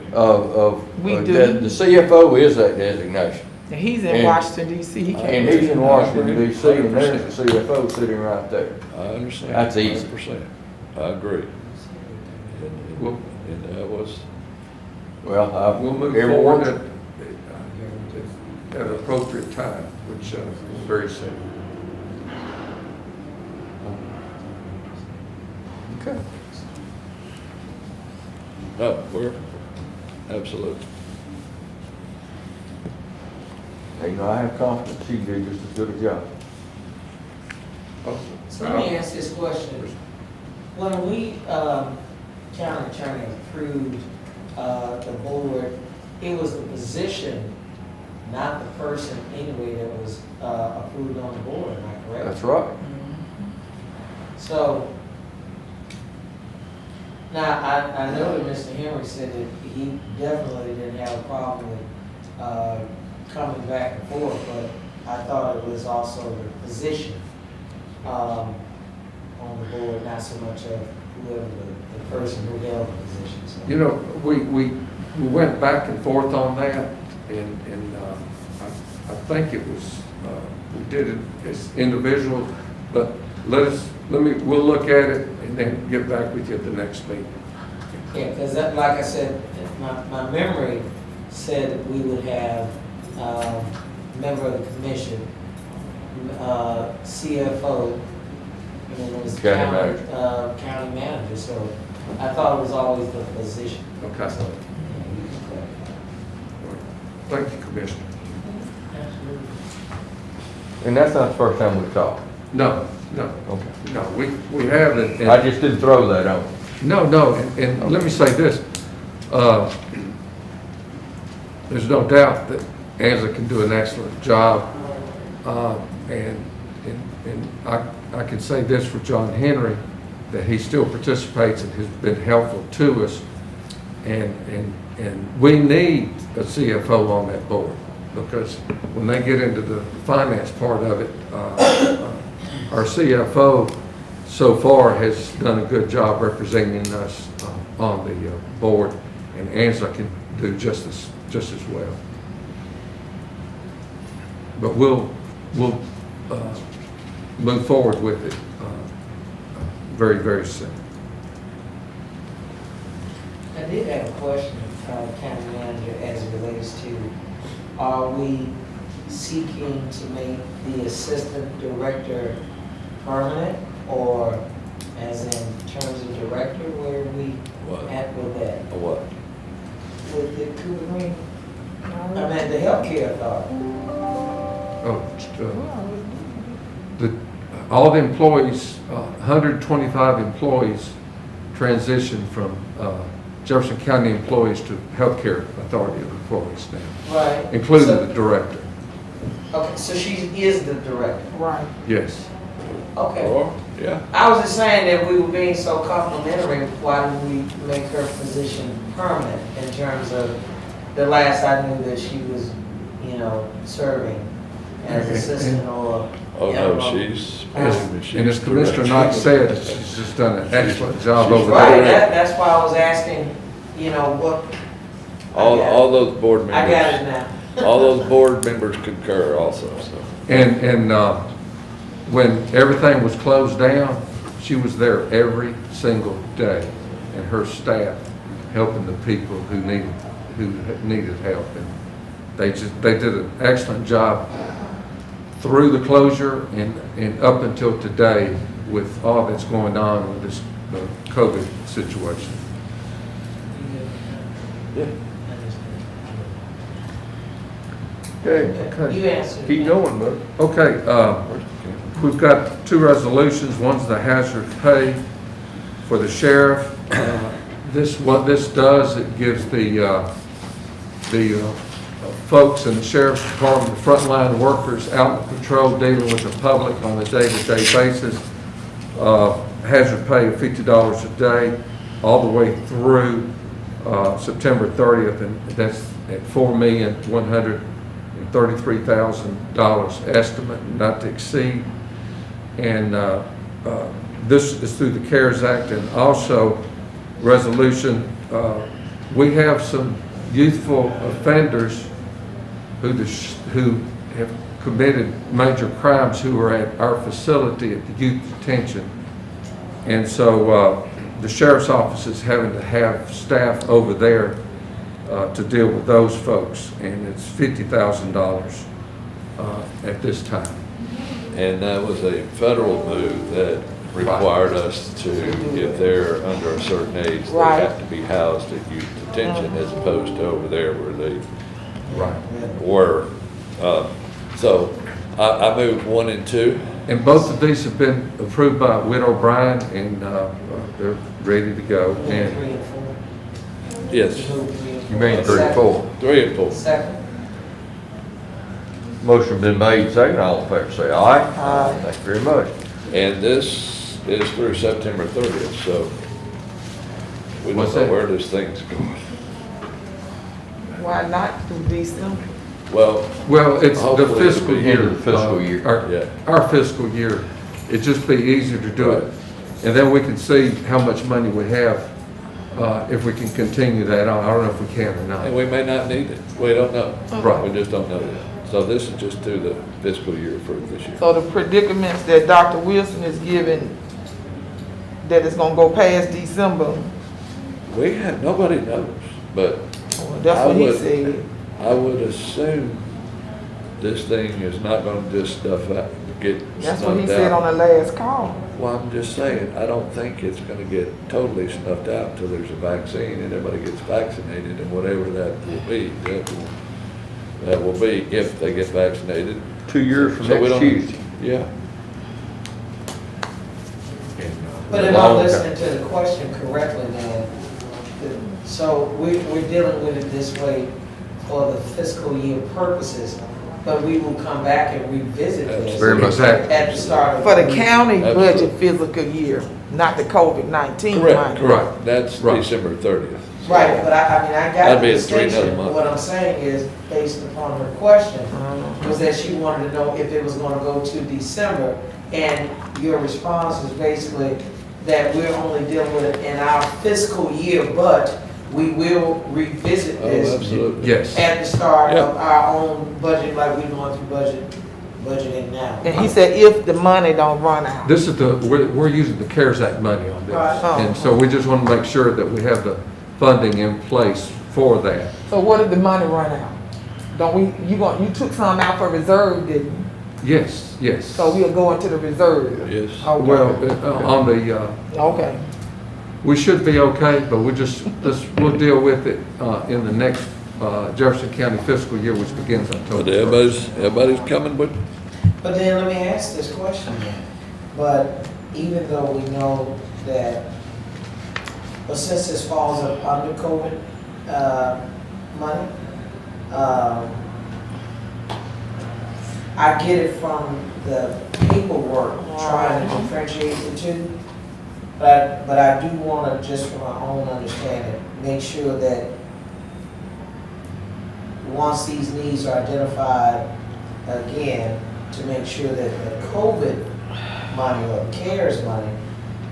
We do. The CFO is that designation. And he's in And- Washington DC. He can't. And he's in Washington DC, and there's the CFO sitting right there. I understand. That's easy. 100%. I agree. And that was, Well, We'll move every forward one- at an appropriate time, which is very soon. Okay. no, we're, absolutely. You know, I have confidence she can do just as good a job. So let me ask this question. When we, county attorney approved, the board, it was the position, not the person anyway that was, approved on the board, am I correct? That's right. So, now, I know that Mr. Henry said that he definitely didn't have a problem with, coming back and forth, but I thought it was also the position, on the board, not so much of whoever the person who held the position, so. You know, we went back and forth on that, and I think it was, we did it as individuals, but we'll look at it and then get back with you at the next meeting. Yeah, because that, like I said, my memory said that we would have, member of the commission, CFO, and then it was County manager. County manager, so I thought it was always the position. Okay. So, Thank you, Commissioner. absolutely. And that's not the first time we've talked. No, Okay. no, we have it. I just didn't throw that on. No, and let me say this. There's no doubt that Angela can do an excellent job. And I can say this for John Henry, that he still participates and has been helpful to us. And we need a CFO on that board, because when they get into the finance part of it, our CFO so far has done a good job representing us on the board, and Angela can do just as well. But we'll move forward with it very, very soon. I did have a question, county manager, as it relates to, are we seeking to make the assistant director permanent, or as in terms of director, where are we What? at with that? A what? With the Cooper Green, I mean, the healthcare authority. All the employees, 125 employees transitioned from Jefferson County employees to Healthcare Authority employees now, Right. including So- the director. Okay, so she is the director. Right. Yes. Okay. Or, yeah. I was just saying that we were being so complimentary, why didn't we make her position permanent in terms of, the last I knew that she was, you know, serving as assistant or. Oh, you no, know, she's. And as Commissioner Knight said, she's just done an excellent job over Right, there. that's why I was asking, you know, what. All those board I got it members, now. all those board members concur also, so. And when everything was closed down, she was there every single day, and her staff helping the people who needed help. And they did an excellent job through the closure and up until today with all that's going on with this COVID situation. Okay, You answered. keep going, bud. Okay, we've got two resolutions. One's the hazard pay for the sheriff. What this does, it gives the folks in the sheriff's department, the frontline workers out on patrol dealing with the public on a day-to-day basis, hazard pay of $50 a day all the way through September 30th, and that's at $4,133,000 estimate, not to exceed. And this is through the CARES Act, and also resolution, we have some youthful offenders who have committed major crimes who are at our facility at the youth detention. And so the sheriff's office is having to have staff over there to deal with those folks, and it's $50,000 at this time. And that was a federal move that required us to, if they're under a certain age, they Right. have to be housed at youth detention as opposed to over there where they Right. were. So I moved 1 and 2. And both of these have been approved by Whit O'Brien, and they're ready to go. And 3 and 4. Yes, You mean 34? 3 and 4. Second. Motion been made, second, all in favor say aye. Aye. Thank you very much. And this is through September 30th, so we What's don't know that? where this thing's going. Why not through December? Well, well, it's the Hopefully it'll fiscal be year. end of the fiscal year. Yeah. Our fiscal year. It'd just be easier to do it. Right. And then we can see how much money we have, if we can continue that on. I don't know if we can or and not. we may not need it. We don't know. Right. We just don't know yet. So this is just through the fiscal year for this year. So the predicaments that Dr. Wilson is giving, that it's gonna go past December, Nobody knows, but that's what I he would- said. I would assume this thing is not gonna just get That's what he snuffed said on out. the last call. Well, I'm just saying, I don't think it's gonna get totally snuffed out until there's a vaccine and everybody gets vaccinated, and whatever that will be, that will be if they get vaccinated. 2 years from So we next don't- Tuesday. Yeah. But if I'm listening to the question correctly, then, so we're dealing with it this way for the fiscal year purposes, but we will come back and revisit this Very much. Exactly. at the start of. For the county Absolutely. budget fiscal year, not the COVID-19 Correct, money. correct. That's Right. December 30th. Right, but I mean, I got That'd the be a 3 another distinction. month. What I'm saying is, based upon her question, was that she wanted to know if it was gonna go to December. And your response is basically that we're only dealing with it in our fiscal year, but we will revisit Oh, this absolutely. Yes. at the start Yeah. of our own budget, like we're going through budgeting now. And he said if the money don't run out. This is we're using the CARES Act money on this. Right. And so we just want to make sure that we have the funding in place for that. So what if the money run out? Don't we, you took some out for reserve, didn't you? Yes, yes. So we'll go into the reserve? Yes. Okay. Well, on the, Okay. we should be okay, but we'll deal with it in the next Jefferson County fiscal year, which begins October But 1st. everybody's coming with, But then let me ask this question then. But even though we know that But since this falls under COVID money, I get it from the paperwork, trying to differentiate the two. But I do want to, just from my own understanding, make sure that once these needs are identified again, to make sure that the COVID money or CARES money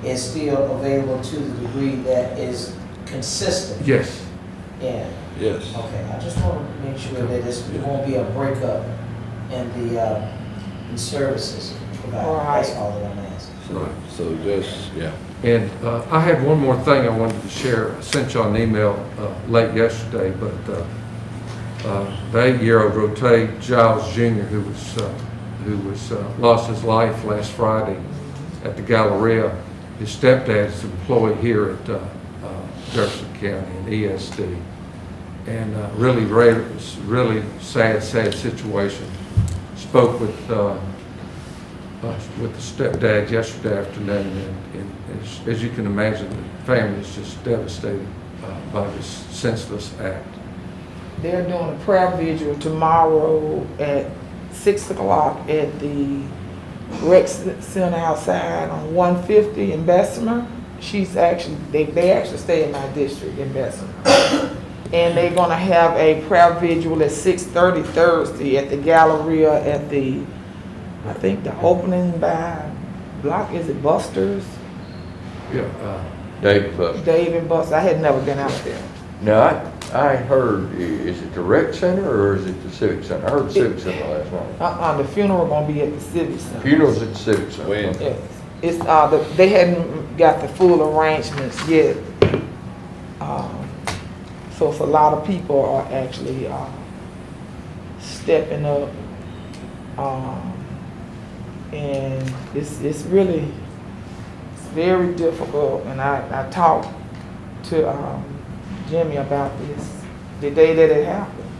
is still available to the degree that is consistent. Yes. Yeah. Yes. Okay, I just want to make sure that it won't be a breakup in in services provided. That's all that I'm asking. So just, yeah. And I had one more thing I wanted to share. I sent y'all an email late yesterday, but the 8-year-old Rote Giles Jr., who was lost his life last Friday at the Galleria, his stepdad's employed here at Jefferson County in ESD, and really sad situation. Spoke with the stepdad yesterday afternoon, and as you can imagine, the family is just devastated by this senseless act. They're doing a prayer vigil tomorrow at 6 o'clock at the rec center outside on 150 in Bessemer. They actually stay in my district in Bessemer. And they're gonna have a prayer vigil at 6:30 Thursday at the Galleria at the, I think the opening by block, is it Buster's? Yeah. David Buster. I had never been out there. Now, I heard, is it the rec center or is it the civic center? I heard the civic center last night. The funeral gonna be at the Civic Center. Funeral's at the civic center. When? Yes. It's, they hadn't got the full arrangements yet. So it's a lot of people are actually stepping up. And it's really, it's very difficult. And I talked to Jimmy about this the day that it happened,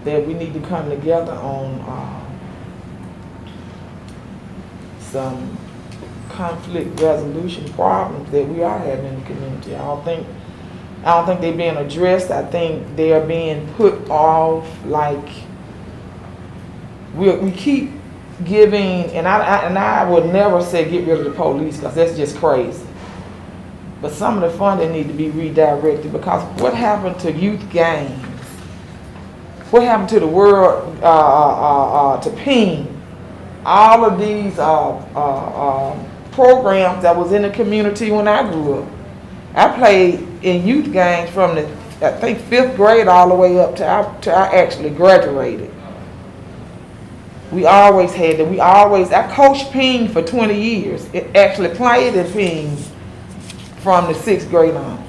that we need to come together on some conflict resolution problems that we are having in the community. I don't think they're being addressed. I think they are being put off. Like we keep giving, and I would never say get rid of the police, because that's just crazy. But some of the funding need to be redirected, because what happened to youth gangs? What happened to the world, to PING? All of these programs that was in the community when I grew up. I played in youth gangs from the, I think, 5th grade all the way up to I actually graduated. We always had that. I coached PING for 20 years. It actually played in PING from the 6th grade on.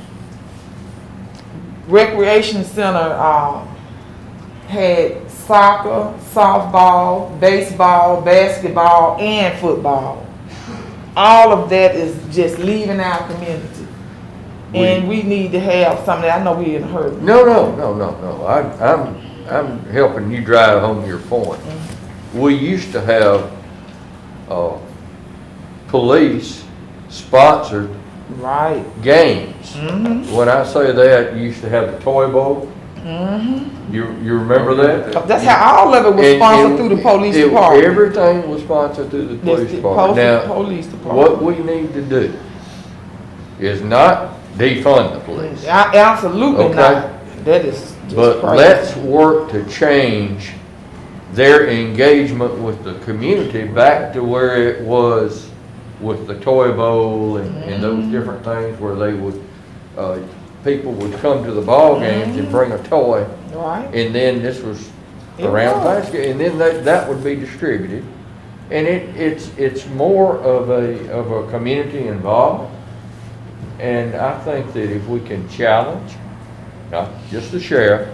Recreation Center had soccer, softball, baseball, basketball, and football. All of that is just leaving our community. And we need to have something. I know we didn't hurt. No. I'm helping you drive home your point. Mm-hmm. We used to have police sponsored games. Mm-hmm. When I say that, you used to have the toy bowl. Mm-hmm. You remember that? That's how all of it was sponsored through the police department. Everything was sponsored through the police department. Now, what we need to do is not defund the police. Absolutely not. That is just but crazy. Let's work to change their engagement with the community back to where it was with the toy bowl and those different things, where they would people would come to the ball games and bring a toy, and then this was around Thanksgiving, and then that would be distributed, and it's more of a community involvement. And I think that if we can challenge, not just the sheriff,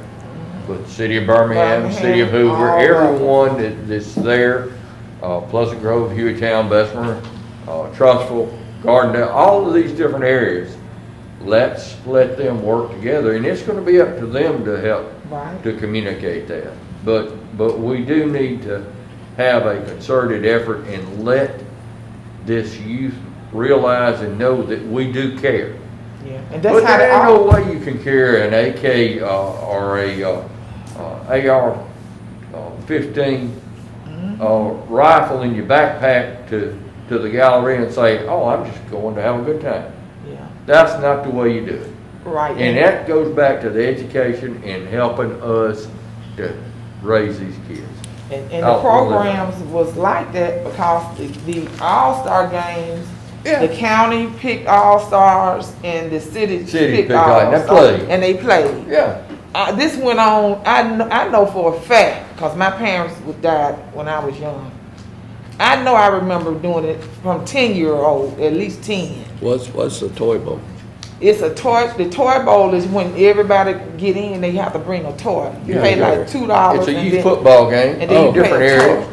but the city of Birmingham, the city of Hoover, everyone that's there, Pleasant Grove, Hueytown, Bessemer, Trussville, Gardendale, all of these different areas, let's let them work together. And it's going to be up to them to help to communicate that. But we do need to have a concerted effort and let this youth realize and know that we do care. Yeah, and that's But how there they ain't no all, way you can carry an AK or a AR-15 rifle in your backpack to the gallery and say, oh, I'm just going to have a good time. yeah, That's not the way you do it. right. And that goes back to the education and helping us to raise these kids. And the Oh, programs was like that because the all-star games, Yeah. the county picked all-stars and the city picked picked all- and they all-stars. played. And they played. Yeah. This went on, I know for a fact, because my parents died when I was young. I remember doing it from 10-year-old, at least 10. What's the toy bowl? It's the toy bowl is when everybody get in, they have to bring a toy. You pay like $2. It's a and youth then- football game, and then you pay different a areas. toy.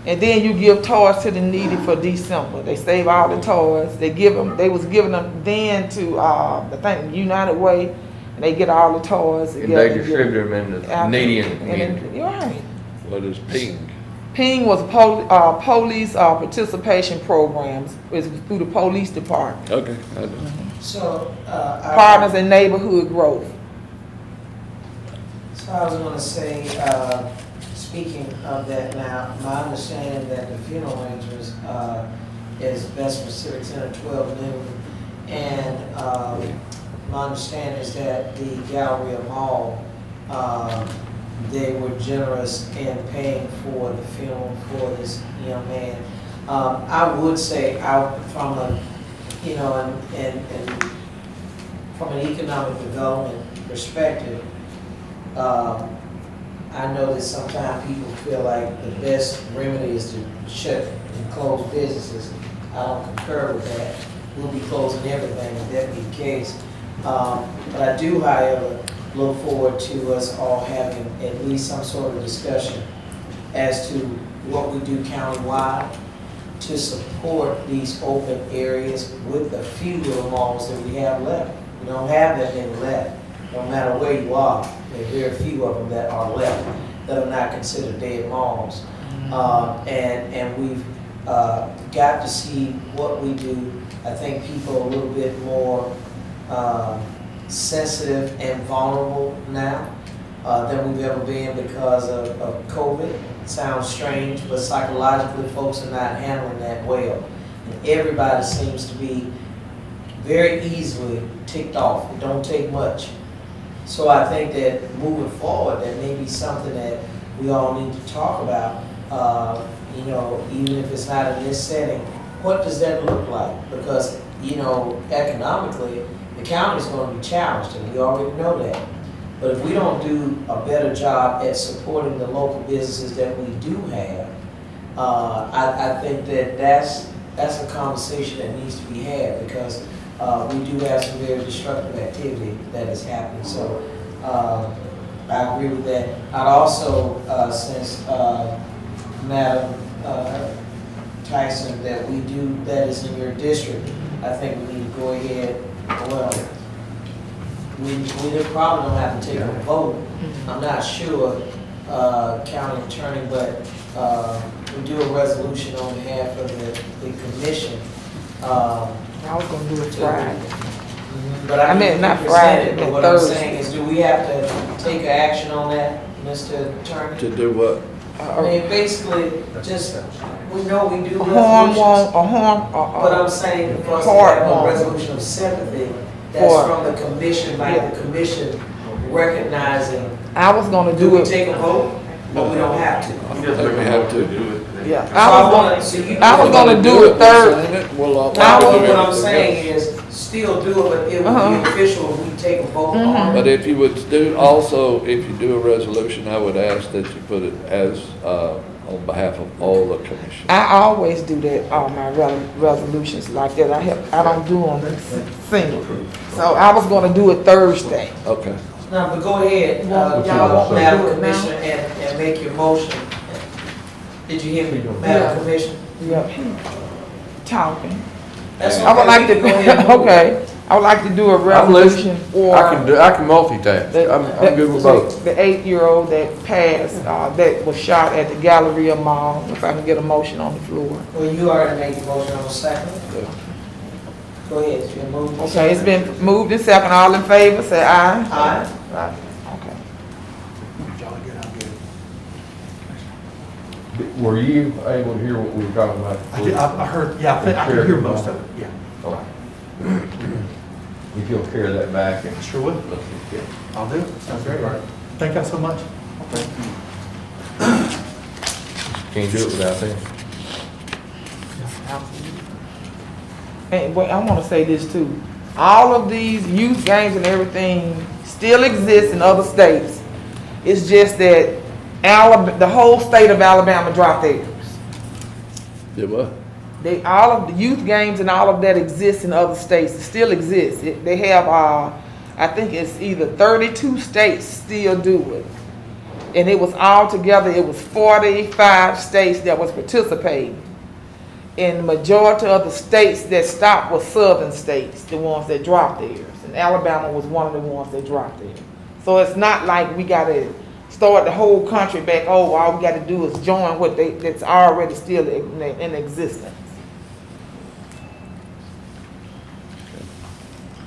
And then you give toys to the needy for December. They save all the toys. They was giving them then to, I think United Way, and they get all the toys. And they distribute them in the needy in the And community. you're right. What is ping? Ping was police participation programs. It's through the police department. Okay, I know. So, Partners in neighborhood growth. So I was gonna say, speaking of that now, my understanding that the funeral arrangements, is best for Civic Center 12 noon. And, my understanding is that the Galleria Mall, they were generous in paying for the funeral for this young man. I would say from a, and from an economic development perspective, I know that sometimes people feel like the best remedy is to shut and close businesses. I don't concur with that. We'll be closing everything if that be the case. But I do, however, look forward to us all having at least some sort of discussion as to what we do countywide to support these open areas with the few little malls that we have left. We don't have that many left. No matter where you are, there are very few of them that are left that are not considered dead malls. And we've got to see what we do. I think people are a little bit more sensitive and vulnerable now than we've ever been because of COVID. It sounds strange, but psychologically folks are not handling that well. And everybody seems to be very easily ticked off. It don't take much. So I think that moving forward, that may be something that we all need to talk about, even if it's not in this setting. What does that look like? Because, economically, the county's going to be challenged, and we already know that. But if we don't do a better job at supporting the local businesses that we do have, I think that that's a conversation that needs to be had, because we do have some very destructive activity that is happening. So I agree with that. I'd also, since Madam Tyson, that is in your district, I think we need to go ahead, we probably don't have to take a vote. I'm not sure, county attorney, but we do a resolution on behalf of the commission. I was gonna do it Friday. But I meant not Friday, but but what I'm Thursday. saying is, do we have to take action on that, Mr. Attorney? To do what? I mean, basically, just, we know we do A horn resolutions, won't, but I'm saying for us to heart have a won't. resolution of sympathy, that's For- from the commission, like the commission recognizing, I was gonna do do we it. take a vote, or we don't have to? I'm just think we looking have to to. do it. Yeah, So I wanna, I was gonna do it Thursday. Well, Now, I'll do what I'm everything saying else. is, still do it, but it would be official if we take a vote on it. But if you would do, also, if you do a resolution, I would ask that you put it as, on behalf of all the commissioners. I always do that, all my resolutions like that. I don't do them single. So I was gonna do it Thursday. Okay. No, but go ahead, What you want? Madam Do it now? Commissioner, and make your motion. Did you hear me, Yeah. Madam Commissioner? Yep. Talking. That's I would okay, like we to, can go ahead and move. okay, I would like to do a I'm listening. resolution for. I can multitask. I'm good with both. The 8-year-old that passed, that was shot at the Galleria Mall, if I can get a motion on the floor. Well, you already made the motion on the second. Go ahead, it's been moved. Okay, it's been moved and second. All in favor, say aye. Aye. Aye. Okay. Were you able to hear what we were talking about? I heard, yeah, I can hear most of it, yeah. Okay. If you'll carry that back and. Sure will. Yeah. I'll do it. Sounds great. Thank y'all so much. Can't do it without them. And wait, I wanna say this too. All of these youth games and everything still exist in other states. It's just that the whole state of Alabama dropped theirs. Did what? All of the youth games and all of that exists in other states. It still exists. They have, I think it's either 32 states still do it. And it was all together, it was 45 states that was participating. And the majority of the states that stopped were southern states, the ones that dropped theirs. And Alabama was one of the ones that dropped theirs. So it's not like we gotta start the whole country back over. All we gotta do is join what that's already still in existence.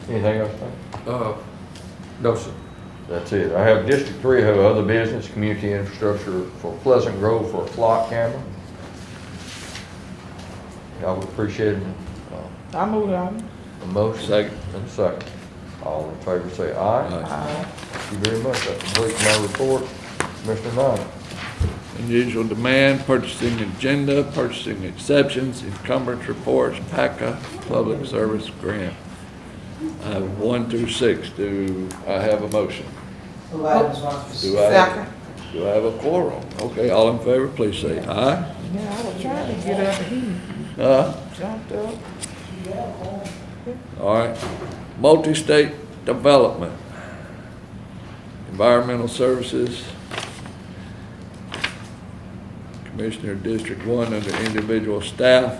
Anything else, Frank? No, sir. That's it. I have District 3, I have other business, community infrastructure for Pleasant Grove for a flock camera. I would appreciate I move on. a motion. Second. And a second. All in favor say aye. Aye. Thank you very much. That completes my report. Mr. Knight. Unusual demand, purchasing agenda, purchasing exceptions, encumbrance reports, PACA, public service grant. I have 1 through 6. Do I have a motion? Move items 1 through 6. Do I Second. do I have a quorum? Okay, all in favor, please say aye. Yeah, I was trying to get out of here. Jumped up. All right. Multi-state development, environmental services, Commissioner District 1 under individual staff,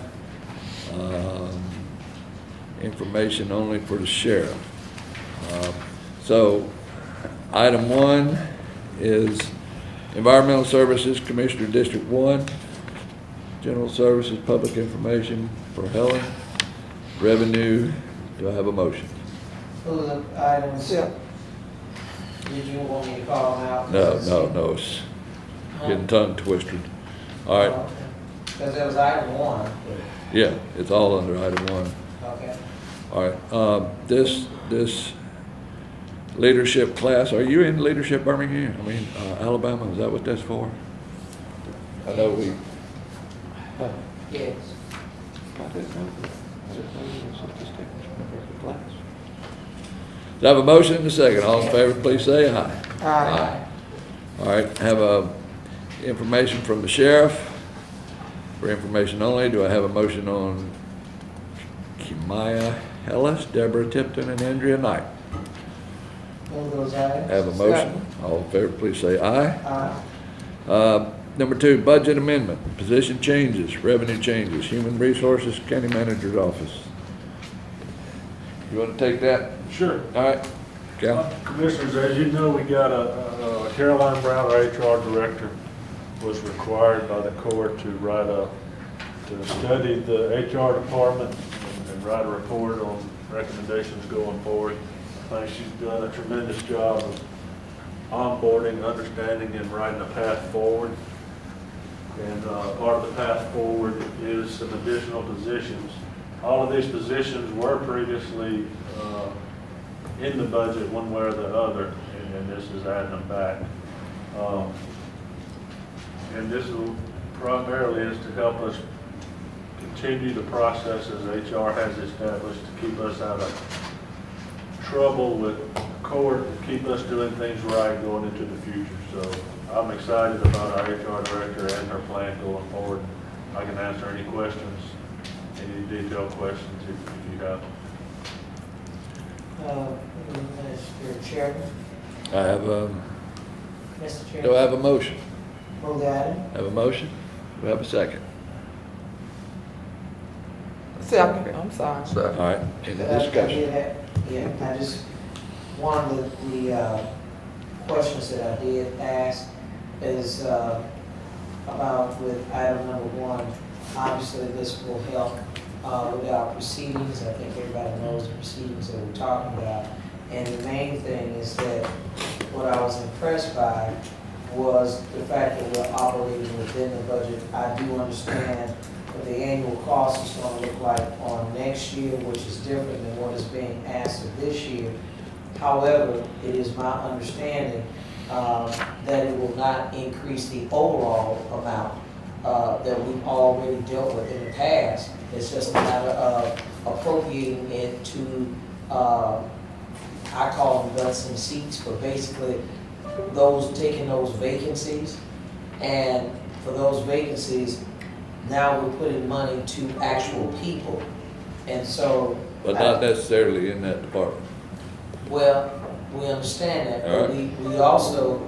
information only for the sheriff. So item 1 is environmental services, Commissioner District 1, general services, public information for Helen, revenue. Do I have a motion? Who the items? Did you want me to call them out? No, it's getting tongue twisted. All right, Because that was item 1. yeah, it's all under item 1. Okay. All right, this leadership class, are you in leadership Birmingham? I mean, Alabama, is that what that's for? I know we. Yes. Do I have a motion and a second? All in favor, please say aye. Aye. All right, have information from the sheriff. For information only, do I have a motion on Kimaya Ellis, Deborah Tipton, and Andrea Knight? Move those items. Have a motion. All in favor, please say aye. Aye. Number 2, budget amendment, position changes, revenue changes, human resources, county manager's office. You want to take that? Sure. All right, Cal? Commissioners, as you know, we got Caroline Brown, our HR director, was required by the court to study the HR department and write a report on recommendations going forward. I think she's done a tremendous job of onboarding, understanding, and writing a path forward. And part of the path forward is some additional positions. All of these positions were previously in the budget one way or the other, and this is adding them back. And this will primarily is to help us continue the processes HR has established to keep us out of trouble with court, and keep us doing things right going into the future. So I'm excited about our HR director and her plan going forward. I can answer any questions, any detailed questions if you have. Mr. Chairman, I have, Mr. do I Chairman. have a motion? Move the item. Have a motion? Do I have a second? Second, I'm sorry. All right, any discussion? Yeah, I just, one of the questions that I did ask is about with item number 1, obviously this will help with our proceedings. I think everybody knows the proceedings that we're talking about. And the main thing is that what I was impressed by was the fact that we're operating within the budget. I do understand what the annual cost is going to look like on next year, which is different than what is being asked of this year. However, it is my understanding that it will not increase the overall amount that we've already dealt with in the past. It's just a matter of appropriating it to, I call them butts and seats, but basically taking those vacancies, and for those vacancies, now we're putting money to actual people. And so. But not necessarily in that department. Well, we understand that, All but right. we also,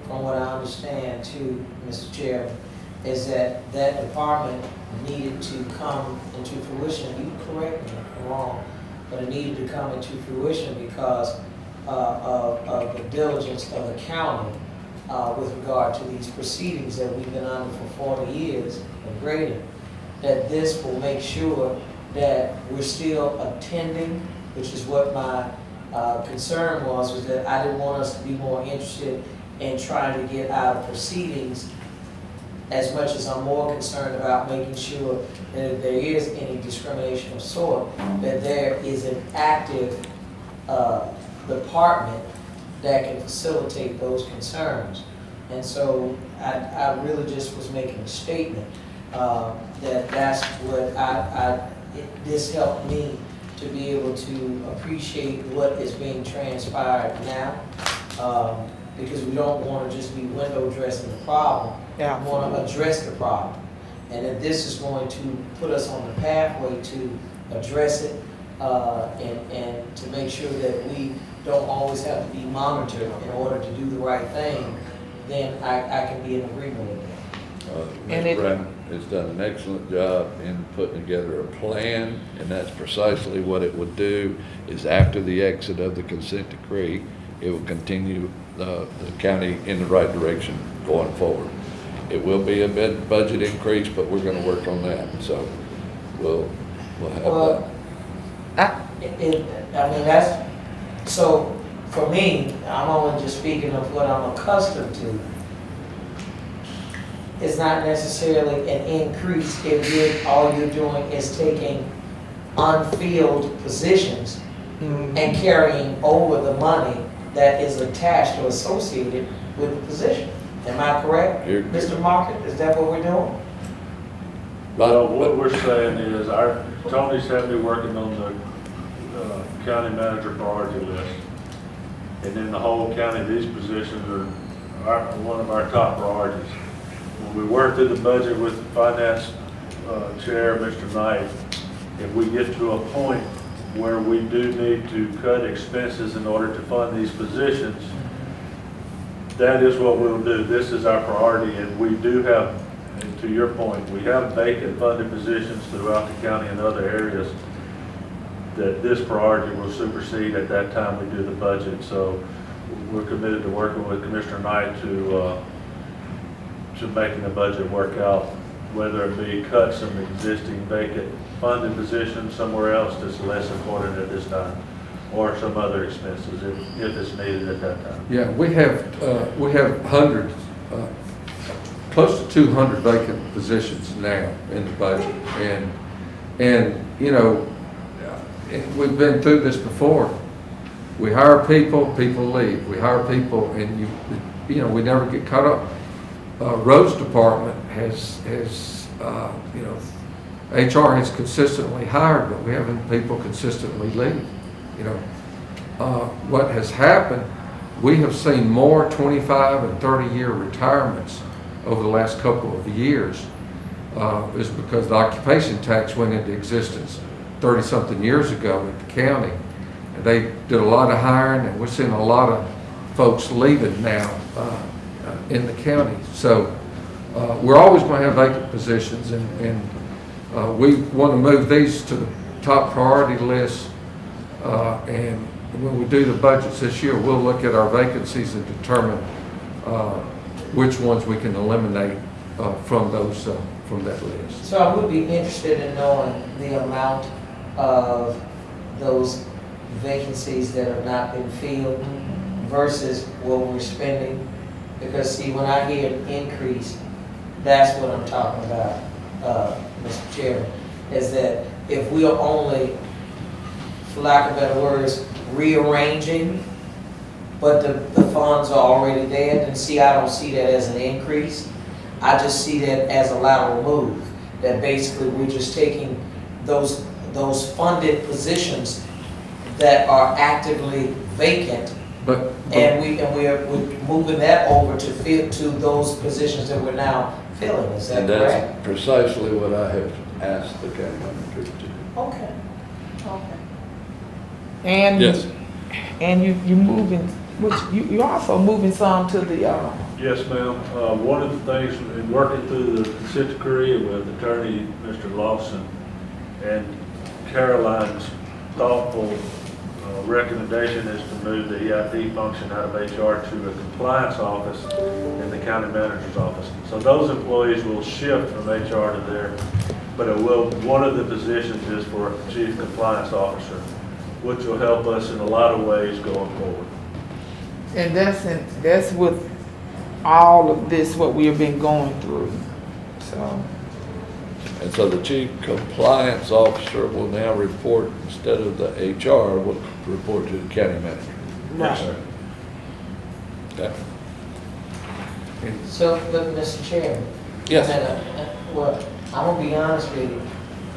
from what I understand too, Mr. Chairman, is that that department needed to come into fruition. You correct me if I'm wrong, but it needed to come into fruition because of the diligence of the county with regard to these proceedings that we've been under for 40 years and greater. That this will make sure that we're still attending, which is what my concern was that I didn't want us to be more interested in trying to get out of proceedings as much as I'm more concerned about making sure that if there is any discrimination of sort, that there is an active department that can facilitate those concerns. And so I really just was making a statement that that's what this helped me to be able to appreciate what is being transpired now, because we don't want to just be window dressing the problem. Yeah. We want to address the problem. And if this is going to put us on the pathway to address it and to make sure that we don't always have to be monitored in order to do the right thing, then I can be in agreement with that. And Mr. Brown has done an excellent job in putting together a plan, and that's precisely what it would do, is after the exit of the consent decree, it will continue the county in the right direction going forward. It will be a budget increase, but we're gonna work on that, so we'll have that. I mean, that's, so for me, I'm only just speaking of what I'm accustomed to. It's not necessarily an increase if all you're doing is taking unfilled positions and carrying over the money that is attached or associated with the position. Am I correct, Mr. Market? Is that what we're doing? Well, what we're saying is Tony's had me working on the county manager priority list. And in the whole county, these positions are one of our top priorities. When we work through the budget with the finance chair, Mr. Knight, if we get to a point where we do need to cut expenses in order to fund these positions, that is what we'll do. This is our priority, and we do have, and to your point, we have vacant funded positions throughout the county and other areas that this priority will supersede at that time we do the budget. So we're committed to working with Commissioner Knight to making the budget work out, whether it be cut some existing vacant funded positions somewhere else that's less important at this time, or some other expenses if it's needed at that time. Yeah, we have hundreds, close to 200 vacant positions now in the budget, and you know, we've been through this before. We hire people, people leave. We hire people, and you know, we never get caught up. Roads department has you know, HR has consistently hired, but we haven't people consistently leave. You know, what has happened, we have seen more 25 and 30-year retirements over the last couple of years, is because the occupation tax went into existence 30-something years ago at the county. And they did a lot of hiring, and we're seeing a lot of folks leaving now in the county. So we're always going to have vacant positions, and we want to move these to the top priority list. And when we do the budgets this year, we'll look at our vacancies and determine which ones we can eliminate from those, from that list. So I would be interested in knowing the amount of those vacancies that have not been filled versus what we're spending. Because see, when I hear an increase, that's what I'm talking about, Mr. Chairman, is that if we are only, for lack of better words, rearranging, but the funds are already there, then see, I don't see that as an increase. I just see that as a lateral move, that basically we're just taking those funded positions that are actively vacant, and we're moving that over to those positions that we're now filling. Is that And correct? that's precisely what I have asked the county manager to do. Okay. And Yes. and you moving, which you also moving some to the Yes, ma'am. One of the things in working through the consent decree with Attorney Mr. Lawson and Caroline's thoughtful recommendation is to move the EIP function out of HR to a compliance office in the county manager's office. So those employees will shift from HR to there, but one of the positions is for a chief compliance officer, which will help us in a lot of ways going forward. and that's with all of this what we have been going through. So And so the chief compliance officer will now report, instead of the HR, will report to the county manager. Right. sir. Okay. So, but Mr. Chairman. Yes. Well, I'm gonna be honest with you.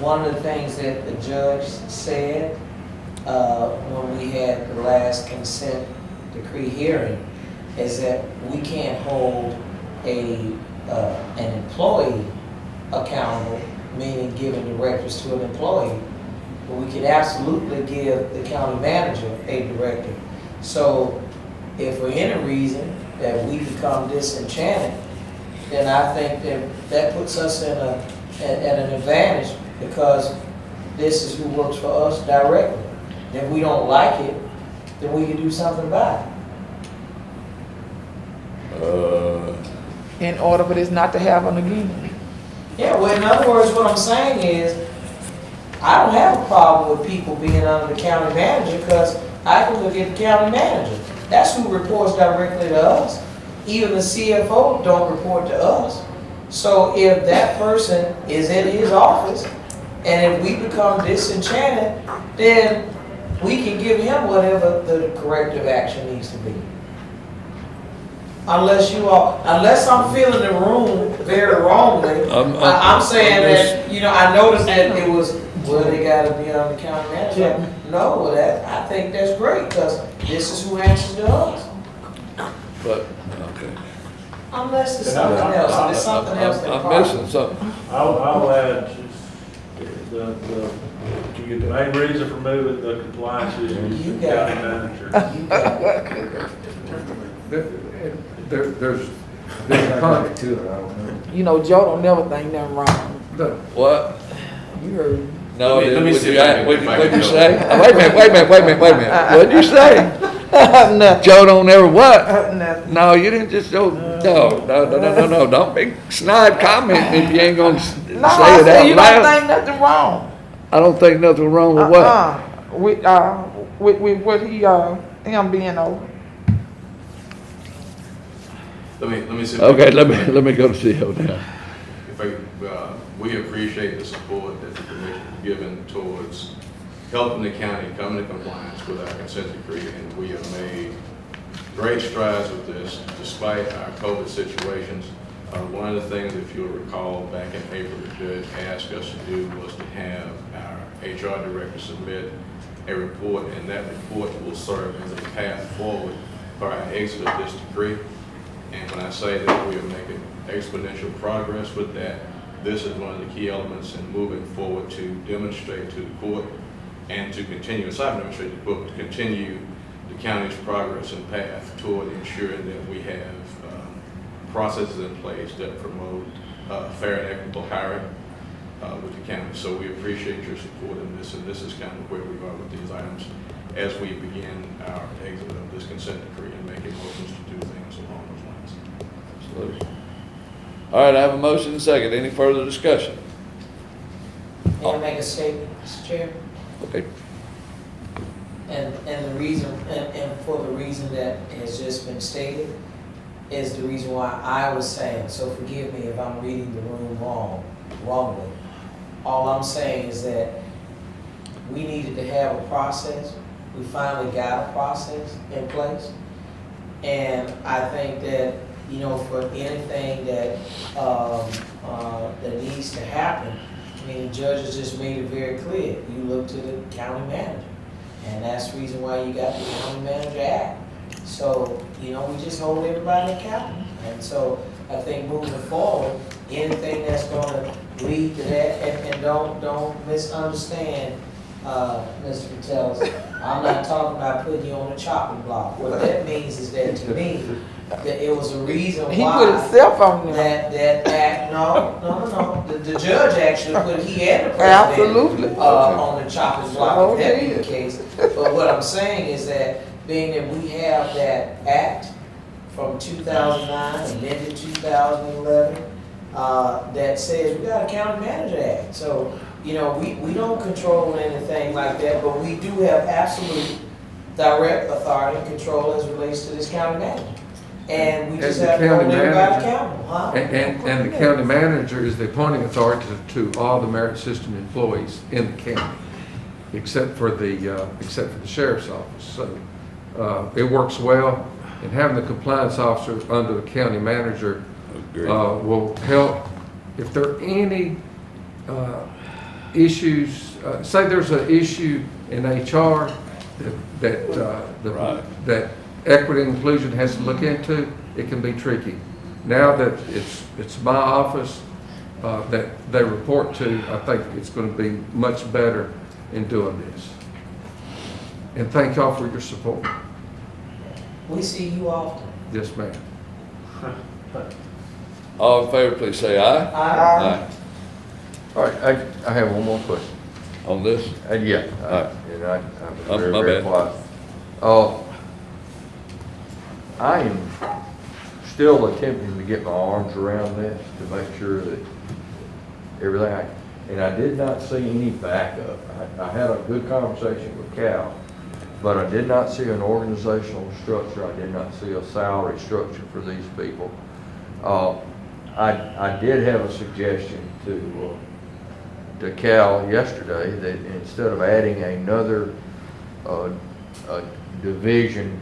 One of the things that the judge said, when we had the last consent decree hearing, is that we can't hold an employee accountable, meaning giving directives to an employee, but we can absolutely give the county manager a directive. So if for any reason that we become disenchanted, then I think that puts us at an advantage, because this is who works for us directly. If we don't like it, then we can do something about it. in order for this not to happen again. Yeah, well, in other words, what I'm saying is, I don't have a problem with people being under the county manager, because I can look at the county manager. That's who reports directly to us. Even the CFO don't report to us. So if that person is in his office, and if we become disenchanted, then we can give him whatever the corrective action needs to be. Unless I'm feeling the room very wrongly, I'm saying that, I noticed that it was, well, they gotta be on the county manager. No, I think that's great, because this is who answers to us. But, okay. Unless it's something else, if it's something else that. I'm missing something. I'll add, the main reason for moving the compliance issues to the county manager. There's Joe don't never think nothing wrong. What? You heard. No, Let me see what'd if I can you go. say? Wait a minute. What'd you say? Nothing. Joe don't ever what? Nothing. No, you didn't just go, no, don't be snide commenting if you ain't gonna say No, I it said out you don't loud. think nothing wrong. I don't think nothing wrong with what? With what him being over. Let me see. Okay, let me go to CEO now. We appreciate the support that the commission has given towards helping the county come into compliance with our consent decree, and we have made great strides with this despite our COVID situations. One of the things, if you'll recall, back in April, the judge asked us to do was to have our HR director submit a report, and that report will serve as a path forward for our exit of this decree. And when I say that we are making exponential progress with that, this is one of the key elements in moving forward to demonstrate to the court and to continue, aside from demonstrate to the court, to continue the county's progress and path toward ensuring that we have processes in place that promote fair and equitable hiring with the county. So we appreciate your support in this, and this is kind of where we are with these items as we begin our exit of this consent decree and making motions to do things along those lines. Absolutely. All right, I have a motion and a second. Any further discussion? May I make a statement, Mr. Chair? Okay. And the reason, and for the reason that has just been stated, is the reason why I was saying, so forgive me if I'm reading the room wrongly. All I'm saying is that we needed to have a process. We finally got a process in place. And I think that, you know, for anything that, that needs to happen, I mean, the judge has just made it very clear. You look to the county manager. And that's the reason why you got the County Manager Act. So, you know, we just hold everybody accountable. And so I think moving forward, anything that's gonna lead to that, and don't misunderstand, Mr. Patel, I'm not talking about putting you on the chopping block. What that means is that to me, that it was a reason why. He put himself on there. That act, no. The judge actually put, he had the president. Absolutely. On the chopping block, Oh, if that be yeah. the case. But what I'm saying is that, being that we have that act from 2009, amended 2011, that says we got a county manager act. So, you know, we don't control anything like that, but we do have absolute direct authority and control as it relates to this county manager. And we just have to hold everybody accountable, huh? And the county manager is the appointing authority to all the merit system employees in the county, except for the sheriff's office. So it works well, and having the compliance officer under the county manager will help. If there are any issues, say there's an issue in HR that equity and inclusion has to look into, it can be tricky. Now that it's my office that they report to, I think it's going to be much better in doing this. And thank y'all for your support. We see you often. Yes, ma'am. All in favor, please say aye. Aye. All right, I have one more question. On this? Yeah, and I was My very bad. quiet. I am still attempting to get my arms around this to make sure that everything, and I did not see any backup. I had a good conversation with Cal, but I did not see an organizational structure. I did not see a salary structure for these people. I did have a suggestion to Cal yesterday that instead of adding another division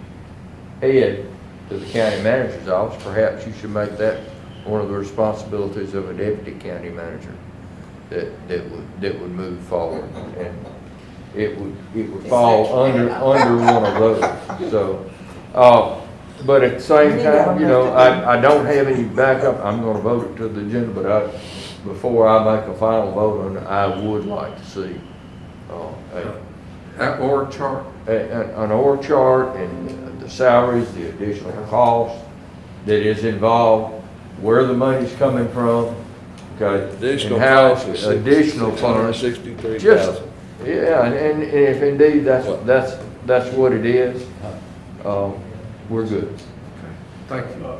head to the county manager's office, perhaps you should make that one of the responsibilities of a deputy county manager that would move forward, and it would fall under one of those. So, but at the same time, you know, I don't have any backup. I'm going to vote it to the agenda, but before I make a final vote on it, I would like to see An org chart. an org chart and the salaries, the additional cost that is involved, where the money's coming from, okay? Additional and how cost is additional funds. $663,000. Just, yeah, and if indeed that's what it is, we're good. Thank you.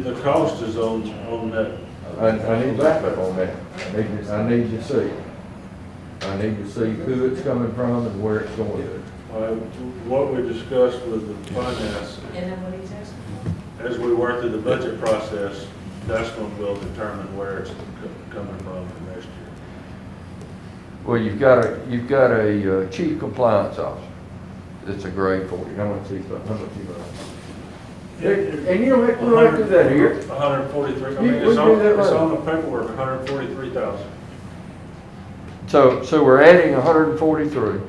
The cost is on that. I need backup on that. I need to see. I need to see who it's coming from and where it's going to. What we discussed with the finance, And then what he says? as we work through the budget process, that's when we'll determine where it's coming from for next year. Well, you've got a chief compliance officer. That's a grade for you. How much you got? And you don't have to do that here. 143, I You- mean, we it's do on that later. the paperwork, 143,000. So we're adding 143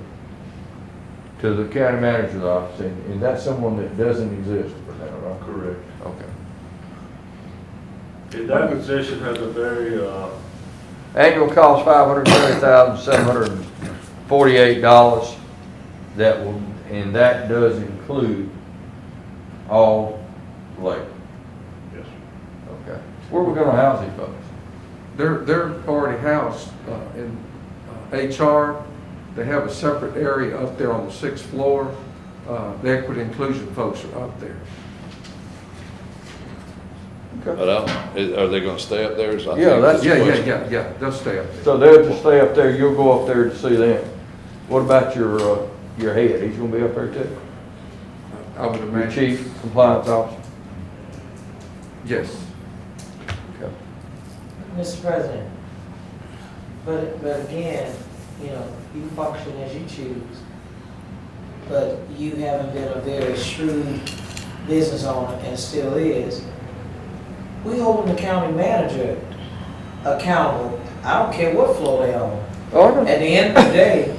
to the county manager's office, and that's someone that doesn't exist for now, right? Correct. Okay. And that position has a very, Annual cost $530,748. And that does include all labor. yes, Okay. Where are we gonna house these folks? They're already housed in HR. They have a separate area up there on the 6th floor. The equity inclusion folks are up there. But are they gonna stay up there? Is I Yeah, think that's- the question. Yeah, they'll stay up there. So they'll just stay up there, you'll go up there to see them. What about your head? He's gonna be up there too? I would Your imagine. chief compliance officer? Yes. Okay. Mr. President, but again, you know, you function as you choose, but you haven't been a very shrewd business owner and still is. We holding the county manager accountable. I don't care what floor they on. Oh, At the end of the day,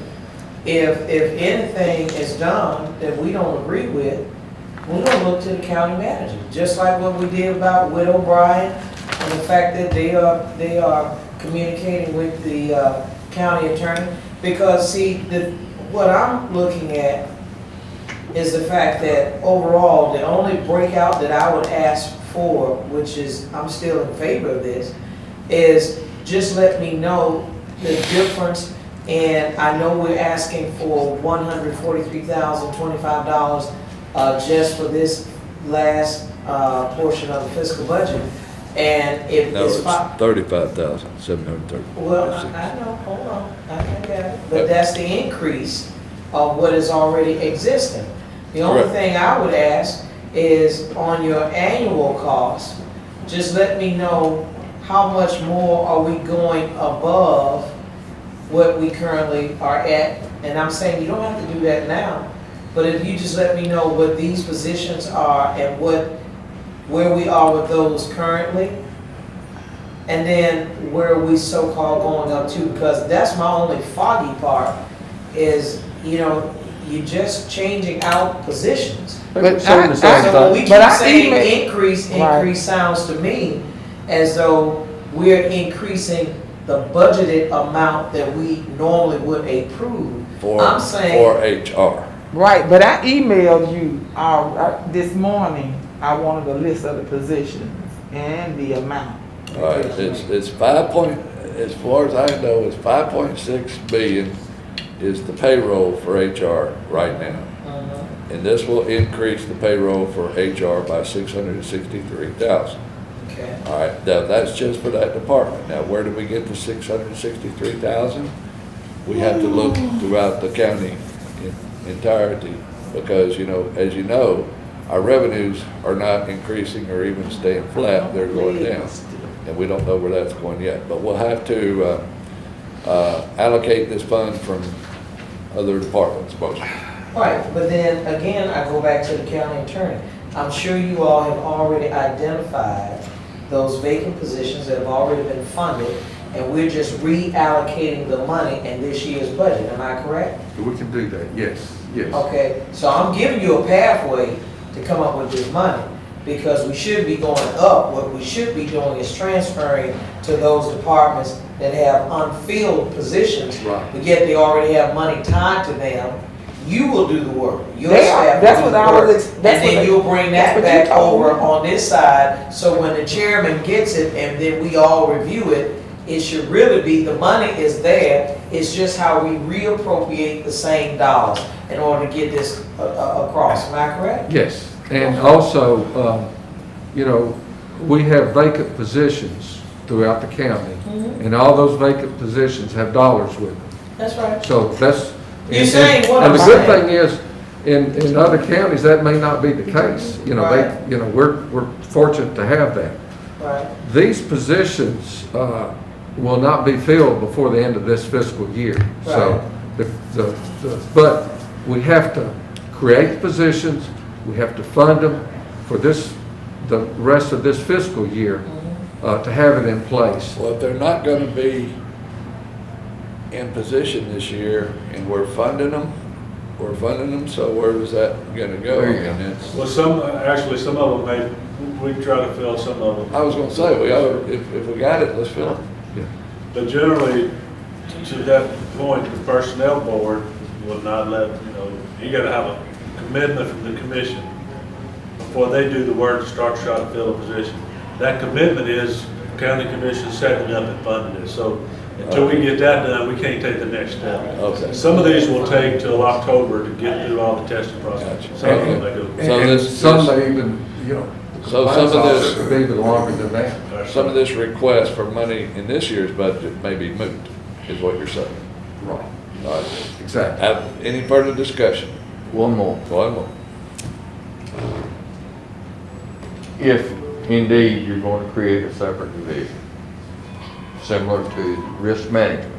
if anything is done that we don't agree with, we're gonna look to the county manager, just like what we did about Widow O'Brien and the fact that they are communicating with the county attorney. Because see, what I'm looking at is the fact that overall, the only breakout that I would ask for, which is, I'm still in favor of this, is just let me know the difference. And I know we're asking for $143,025 just for this last portion of the fiscal budget. And if No, it's it's 35,730. well, I know, hold on, I got it. But that's the increase of what is already existing. The only Correct. thing I would ask is on your annual cost, just let me know how much more are we going above what we currently are at. And I'm saying you don't have to do that now, but if you just let me know what these positions are and where we are with those currently, and then where we so-called going up to, because that's my only foggy part, is, you know, you're just changing out positions. But So when we keep But I saying email- increase Right. sounds to me as though we're increasing the budgeted amount that we normally would approve. I'm saying, For HR. Right, but I emailed you this morning, I wanted a list of the positions and the amount. All right, it's 5 point, as far as I know, it's 5.6 billion is the payroll for HR right now. And this will increase the payroll for HR by 663,000. okay, All right, now that's just for that department. Now, where do we get the 663,000? We have to look throughout the county in entirety, because, you know, as you know, our revenues are not increasing or even staying flat, they're going down. And we don't know where that's going yet, but we'll have to allocate this fund from other departments mostly. right, but then again, I go back to the county attorney. I'm sure you all have already identified those vacant positions that have already been funded, and we're just reallocating the money in this year's budget, am I correct? We can do that, yes. Okay, so I'm giving you a pathway to come up with this money, because we should be going up. What we should be doing is transferring to those departments that have unfilled positions, Right. but yet they already have money tied to them. You will do the work, your They are. staff That's will do what the I was work. ex- And that's what then they- you'll bring that's that what you back told over me. on this side, so when the chairman gets it and then we all review it, it should really be, the money is there, it's just how we reappropriate the same dollars in order to get this across, am I correct? Yes, and also, you know, we have vacant positions throughout the county, and all those vacant positions have dollars with them. That's right. So that's. You're saying what And I'm the good saying. thing is, in other counties, that may not be the case. You know, Right. we're fortunate to have that. Right. These positions will not be filled before the end of this fiscal year. So, but we have to create positions, we have to fund them for the rest of this fiscal year to have it in place. Well, if they're not gonna be in position this year and we're funding them, so where is that gonna go? There you go. And it's, Well, some of them we try to fill some of them. I was gonna say, if we got it, let's fill it. But generally, to that point, the personnel board will not let, you gotta have a commitment from the commission before they do the work to start to try to fill a position. That commitment is county commission setting up and funding it. So until we get that done, we can't take the next step. Okay. Some of these will take till October to get through all the testing process. Gotcha. Some of them they do. So And this- some may even, you know, So Compliance some of officer this, could be even longer than that. some of this request for money in this year's budget may be moot, is what you're saying. Right. All right. Exactly. Have any further discussion? One more. One more. If indeed you're going to create a separate division, similar to risk management,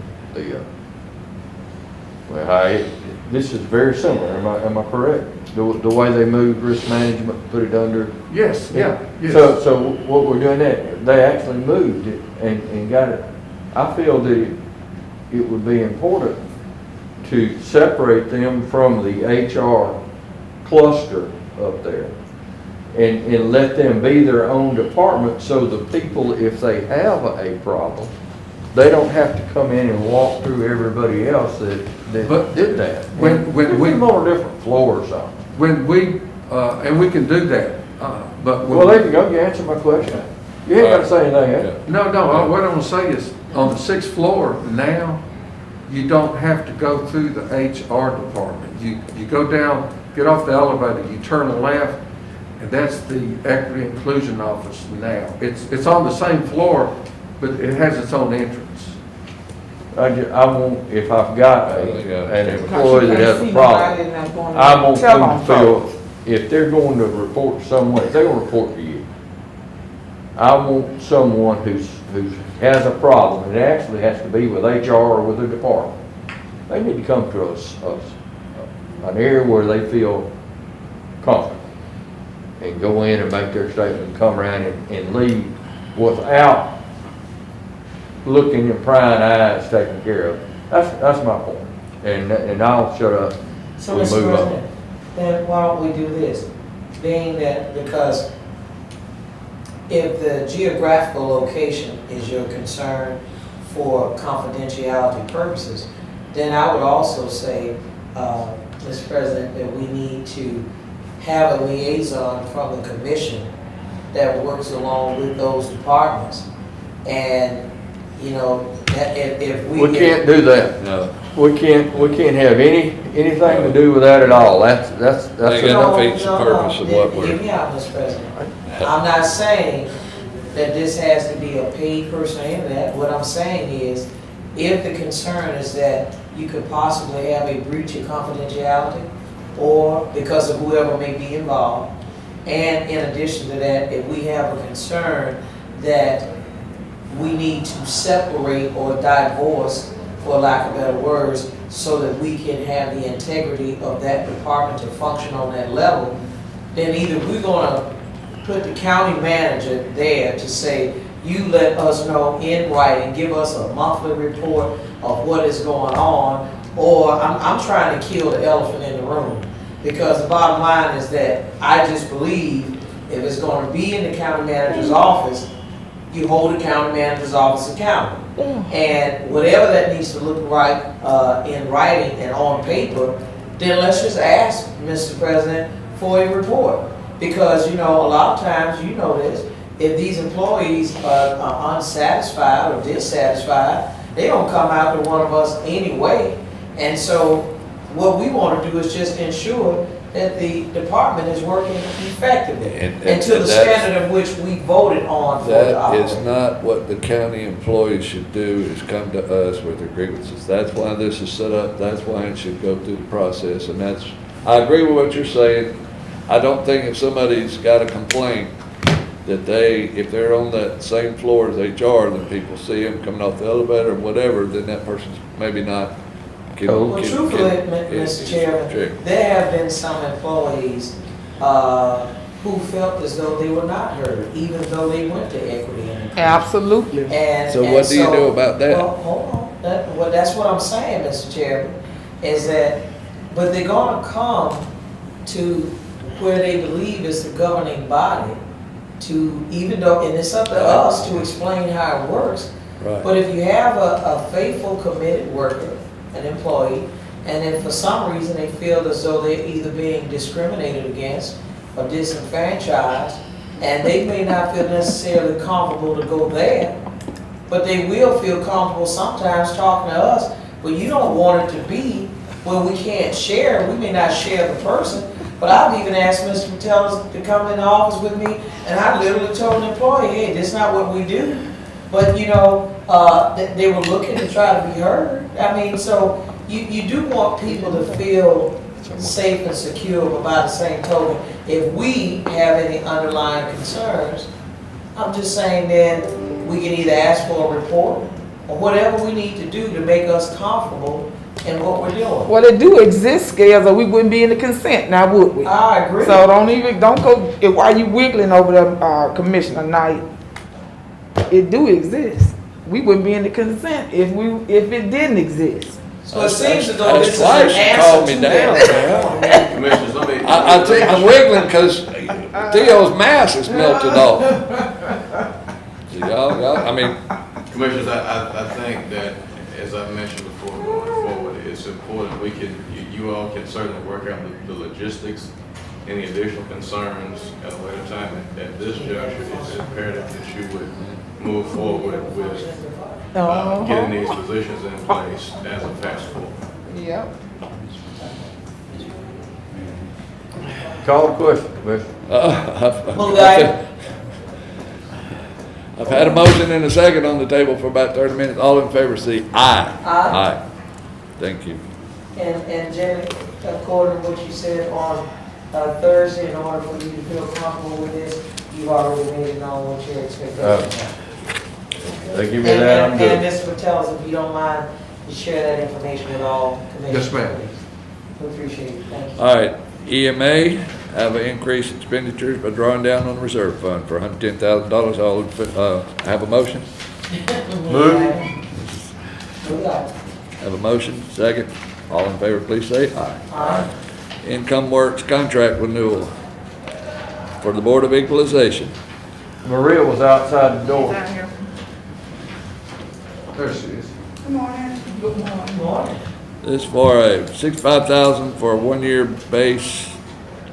this is very similar, am I correct? The way they moved risk management, put it under. Yes, yeah, yes. So what we're doing that, they actually moved it and got it. I feel that it would be important to separate them from the HR cluster up there and let them be their own department, so the people, if they have a problem, they don't have to come in and walk through everybody else that But did that. when we- Put them on a different floor or something. When we, and we can do that, but. when Well, we- there you go, you answered my question. You ain't gotta say anything, eh? No, what I'm gonna say is, on the 6th floor now, you don't have to go through the HR department. You go down, get off the elevator, you turn left, and that's the Equity Inclusion Office now. It's on the same floor, but it has its own entrance. I won't, if I've got an Because employee you that can't has see a nobody problem, and I'm going to I want tell them on to feel, if they're going to report to someone, if they're gonna report to you, I want someone who has a problem, and it actually has to be with HR or with a department. They need to come to us, an area where they feel comfortable, and go in and make their statement, and come around and leave without looking in prying eyes taken care of. That's my point. And I'll shut up. So, We Mr. move on. President, then why don't we do this? Being that, because if the geographical location is your concern for confidentiality purposes, then I would also say, Mr. President, that we need to have a liaison from the commission that works along with those departments. And, you know, that if we. We can't do that. No. We can't have anything to do with that at all. That's They got to defeat the purpose of what Hear we're. me out, Mr. President. I'm not saying that this has to be a paid person or any of that. What I'm saying is, if the concern is that you could possibly have a breach of confidentiality, or because of whoever may be involved, and in addition to that, if we have a concern that we need to separate or divorce, for lack of better words, so that we can have the integrity of that department to function on that level, then either we're gonna put the county manager there to say, you let us know in writing, give us a monthly report of what is going on, or I'm trying to kill the elephant in the room. Because the bottom line is that I just believe if it's gonna be in the county manager's office, you hold the county manager's office accountable. And whatever that needs to look right in writing and on paper, then let's just ask, Mr. President, for a report. Because, you know, a lot of times, you know this, if these employees are unsatisfied or dissatisfied, they don't come out to one of us anyway. And so what we want to do is just ensure that the department is working effectively and to the standard of which we voted on for the That is operation. not what the county employees should do, is come to us with their grievances. That's why this is set up, that's why it should go through the process, and that's, I agree with what you're saying. I don't think if somebody's got a complaint, that if they're on that same floor as HR, then people see them coming off the elevator or whatever, then that person's maybe not. Well, truthfully, Mr. Chairman, there have been some employees who felt as though they were not heard, even though they went to equity. Absolutely. So what do you do about that? Well, hold on. Well, that's what I'm saying, Mr. Chairman, is that, but they're gonna come to where they believe is the governing body to, even though, and it's up to us to explain how it works. Right. But if you have a faithful, committed worker, an employee, and if for some reason they feel as though they're either being discriminated against or disenfranchised, and they may not feel necessarily comfortable to go there, but they will feel comfortable sometimes talking to us. But you don't want it to be where we can't share. We may not share the person, But I've even asked Mr. Patel to come in the office with me, and I literally told an employee, hey, this is not what we do. But, you know, they were looking to try to be heard. I mean, so you do want people to feel safe and secure, but by the same token, if we have any underlying concerns, I'm just saying then we can either ask for a report or whatever we need to do to make us comfortable in what we're doing. Well, it do exist scales, or we wouldn't be in the consent, now would we? I agree. So don't go, while you wiggling over the, Commissioner Knight, it do exist. We wouldn't be in the consent if it didn't exist. So it seems as though That's this is why an she answer called to me down, that. man. Commissioners, let me. I think I'm wiggling because Theo's mask is melted off. So y'all, I mean, Commissioners, I think that, as I mentioned before, going forward, it's important, you all can certainly work out the logistics, any additional concerns at a later time. At this juncture, it's imperative that you would move forward with getting these positions in place as a task force. Yep. Call the question, Commissioner. I've had a motion and a second on the table for about 30 minutes. All in favor, say aye. Aye. Thank you. And Jimmy, according to what you said on Thursday, in order for you to feel comfortable with this, you've already made it known what your expectations are. They give me that, I'm And good. Mr. Patel, if you don't mind, to share that information with all commissioners. Yes, ma'am. We appreciate it, thank you. All right, EMA, have an increased expenditures by drawing down on the reserve fund for $110,000. All, have a motion? Move. We got it. Have a motion, second. All in favor, please say aye. Aye. Income Works contract renewal for the Board of Equalization. Maria was outside the door. There she is. Good morning. Good morning. This for a $65,000 for a one-year base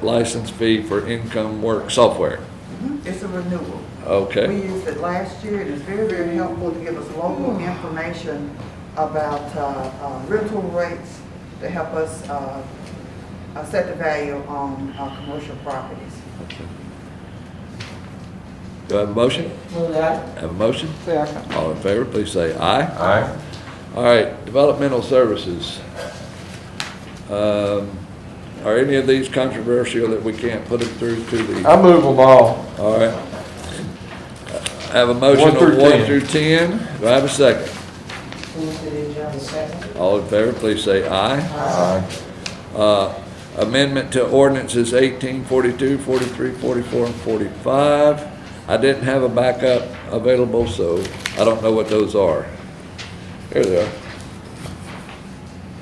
license fee for Income Works software. It's a renewal. Okay. We used it last year, and it's very, very helpful to give us local information about rental rates to help us set the value on commercial properties. Do I have a motion? Move that. Have a motion? Second. All in favor, please say aye. Aye. All right, developmental services. Are any of these controversial that we can't put them through to the? I move them all. All right. I have a motion One through on 1 10. through 10. Do I have a second? Move to the agenda second. All in favor, please say aye. Aye. Amendment to ordinances 18, 42, 43, 44, and 45. I didn't have a backup available, so I don't know what those are. Here they are.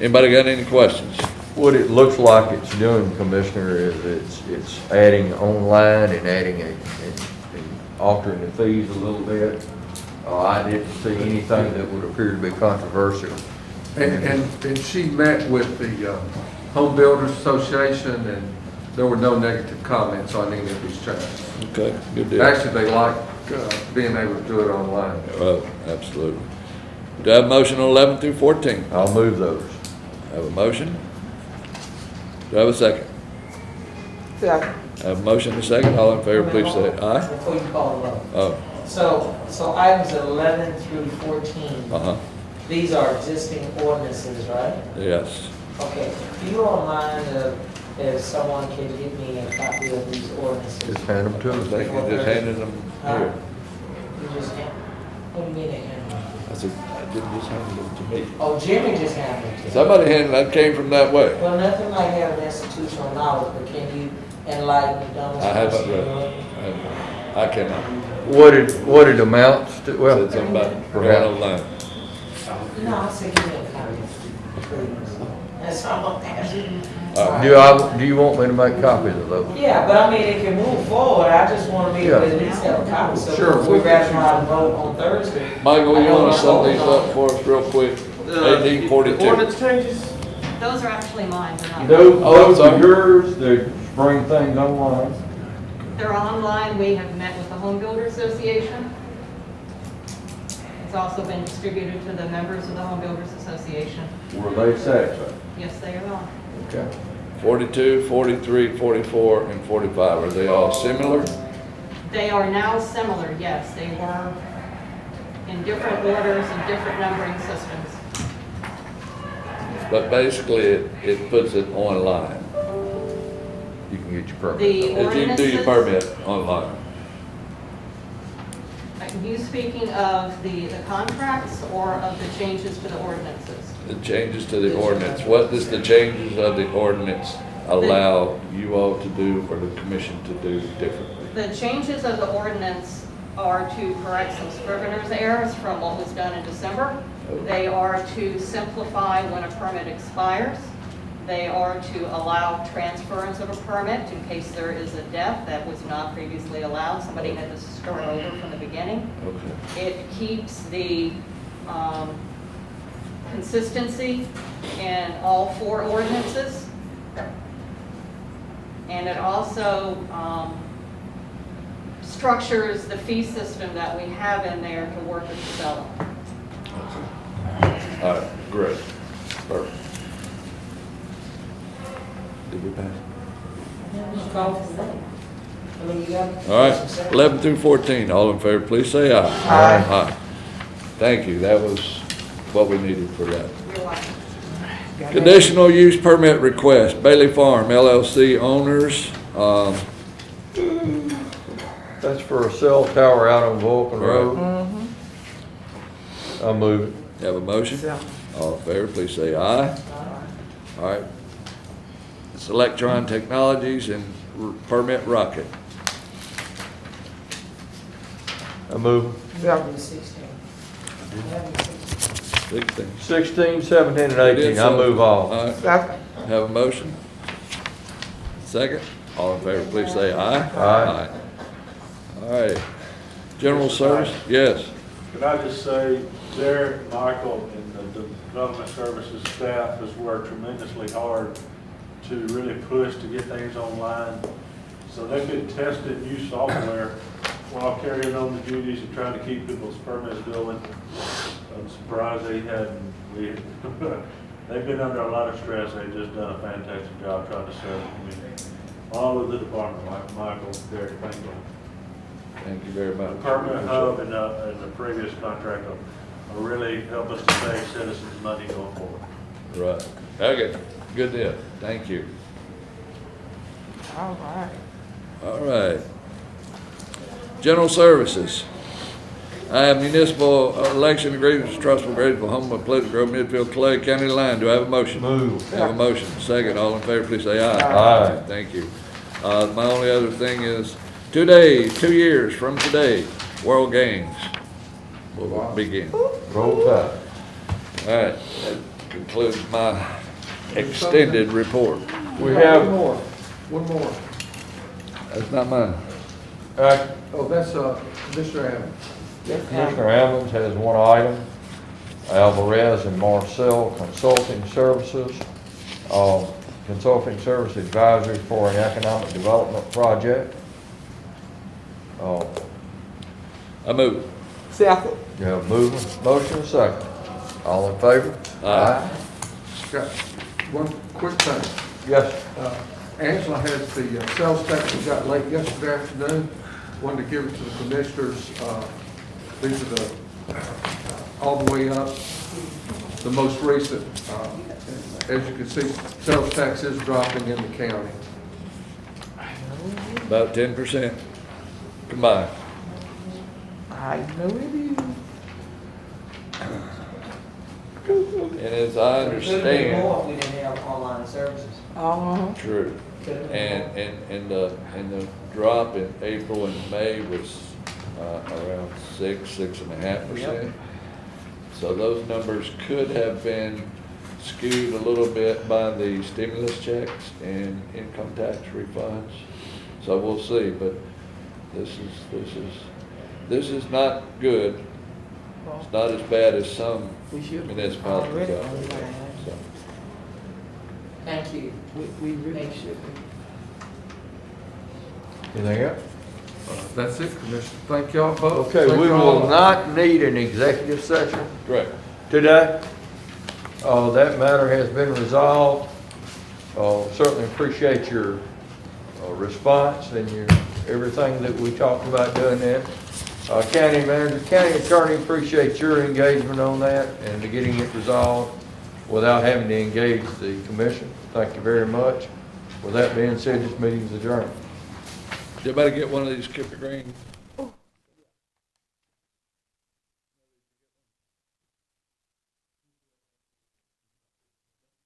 Anybody got any questions? What it looks like it's doing, Commissioner, is it's adding online and adding and altering the fees a little bit. I didn't see anything that would appear to be controversial. And she met with the Home Builders Association, and there were no negative comments on any of these changes. Okay, good deal. Actually, they like being able to do it online. Oh, absolutely. Do I have a motion on 11 through 14? I'll move those. Have a motion? Do I have a second? Second. Have a motion and a second. All in favor, please say aye. Before you call the vote. Oh, So items 11 through 14, uh-huh, these are existing ordinances, right? yes. Okay, do you all mind if someone can give me a copy of these ordinances? Just hand them to I us. think you just handed them here. You just hand, what do you mean they handed them? I said, I didn't just hand them to me. Oh, Jimmy just handed them to me. Somebody handed, that came from that way. Well, nothing like having institutional knowledge, but can you enlighten me, Donald? I haven't read it. I cannot. What it amounts to, well, Said something about going online. No, I said give me a copy, please. That's all I'm asking. do you want me to make copies of those? Yeah, but I mean, it can move forward, I just want to be able to at least have a copy, so Sure. if we ratify the vote on Thursday. Michael, I you know want what to sum I'm these voting up for us real quick? AD 42. changes? Those are actually mine, they're not. Those are yours, they bring things online. They're online, we have met with the Home Builder Association. It's also been distributed to the members of the Home Builders Association. Were they satisfied? Yes, they are. Okay. 42, 43, 44, and 45, are they all similar? They are now similar, yes. They were in different orders and different numbering systems. But basically, it puts it online. You can get your permit. The If you can do your ordinances, permit online. are you speaking of the contracts or of the changes to the ordinances? The changes to the ordinance, what does the changes of the ordinance allow you all to do or the commission to do differently? The changes of the ordinance are to correct some scrivener's errors from what was done in December. They are to simplify when a permit expires. They are to allow transference of a permit in case there is a death that was not previously allowed. Somebody had to start over from the beginning. Okay. It keeps the consistency in all four ordinances. And it also structures the fee system that we have in there to work with the seller. All right, great, perfect. Did we pass? All right, 11 through 14, all in favor, please say aye. Aye. Thank you, that was what we needed for that. You're welcome. Conditional use permit request, Bailey Farm LLC owners, That's for a cell tower out on Vulcan Road. I'll move it. have a motion? All in favor, please say aye. All right. It's Electron Technologies and permit Rocket. I'll move it. 16, 17, and 18, I'll move all. All right, have a motion? Second? All in favor, please say aye. Aye. All right. General service, yes. Could I just say, there, Michael, and the Development Services staff has worked tremendously hard to really push to get things online, so they could test it, use software while carrying on the duties of trying to keep people's permits going. I'm surprised they hadn't, they've been under a lot of stress, they've just done a fantastic job trying to serve the community. All of the department, like Michael, Derek, thank you. Thank you very much. The Permanent Hub and the previous contract will really help us to save citizens money going forward. Right. Okay, good deal. Thank you. All right. All right. General services. I have municipal election agreements, trustful Gradeville, Homewood, Pleasant Grove, Midfield, Clay County line. Do I have a motion? Move. Have a motion. Second. All in favor, please say aye. Aye. Thank you. My only other thing is 2 years from today, World Games will begin. All Roll Tide. right. That concludes my extended report. We have, One more. That's not mine. Oh, that's, Mr. Allen. Commissioner Evans has one item, Alvarez and Marcel Consulting Services, consulting service advisory for an economic development project. I move. Second. You have a movement, motion, second. All in favor? Aye. Got one quick thing. Yes. Angela has the sales tax we got late yesterday afternoon. Wanted to give it to the commissioners. These are the, all the way up, the most recent. As you can see, sales tax is dropping in the county. About 10% combined. I know it is. And as I understand, We didn't have online services. true. And the drop in April and May was around 6.5%. So those numbers could have been skewed a little bit by the stimulus checks and income tax refunds. So we'll see, but this is not good. It's not as bad as some municipalities out there. So. Thank you. We really should. Anything else? That's it, Commissioner. Thank y'all both. Okay, Thank we y'all. will not need an executive session Correct. today. That matter has been resolved. Certainly appreciate your response and everything that we talked about doing that. County manager, county attorney, appreciate your engagement on that and to getting it resolved without having to engage the commission. Thank you very much. With that being said, this meeting is adjourned. Did everybody get one of these Skipper Green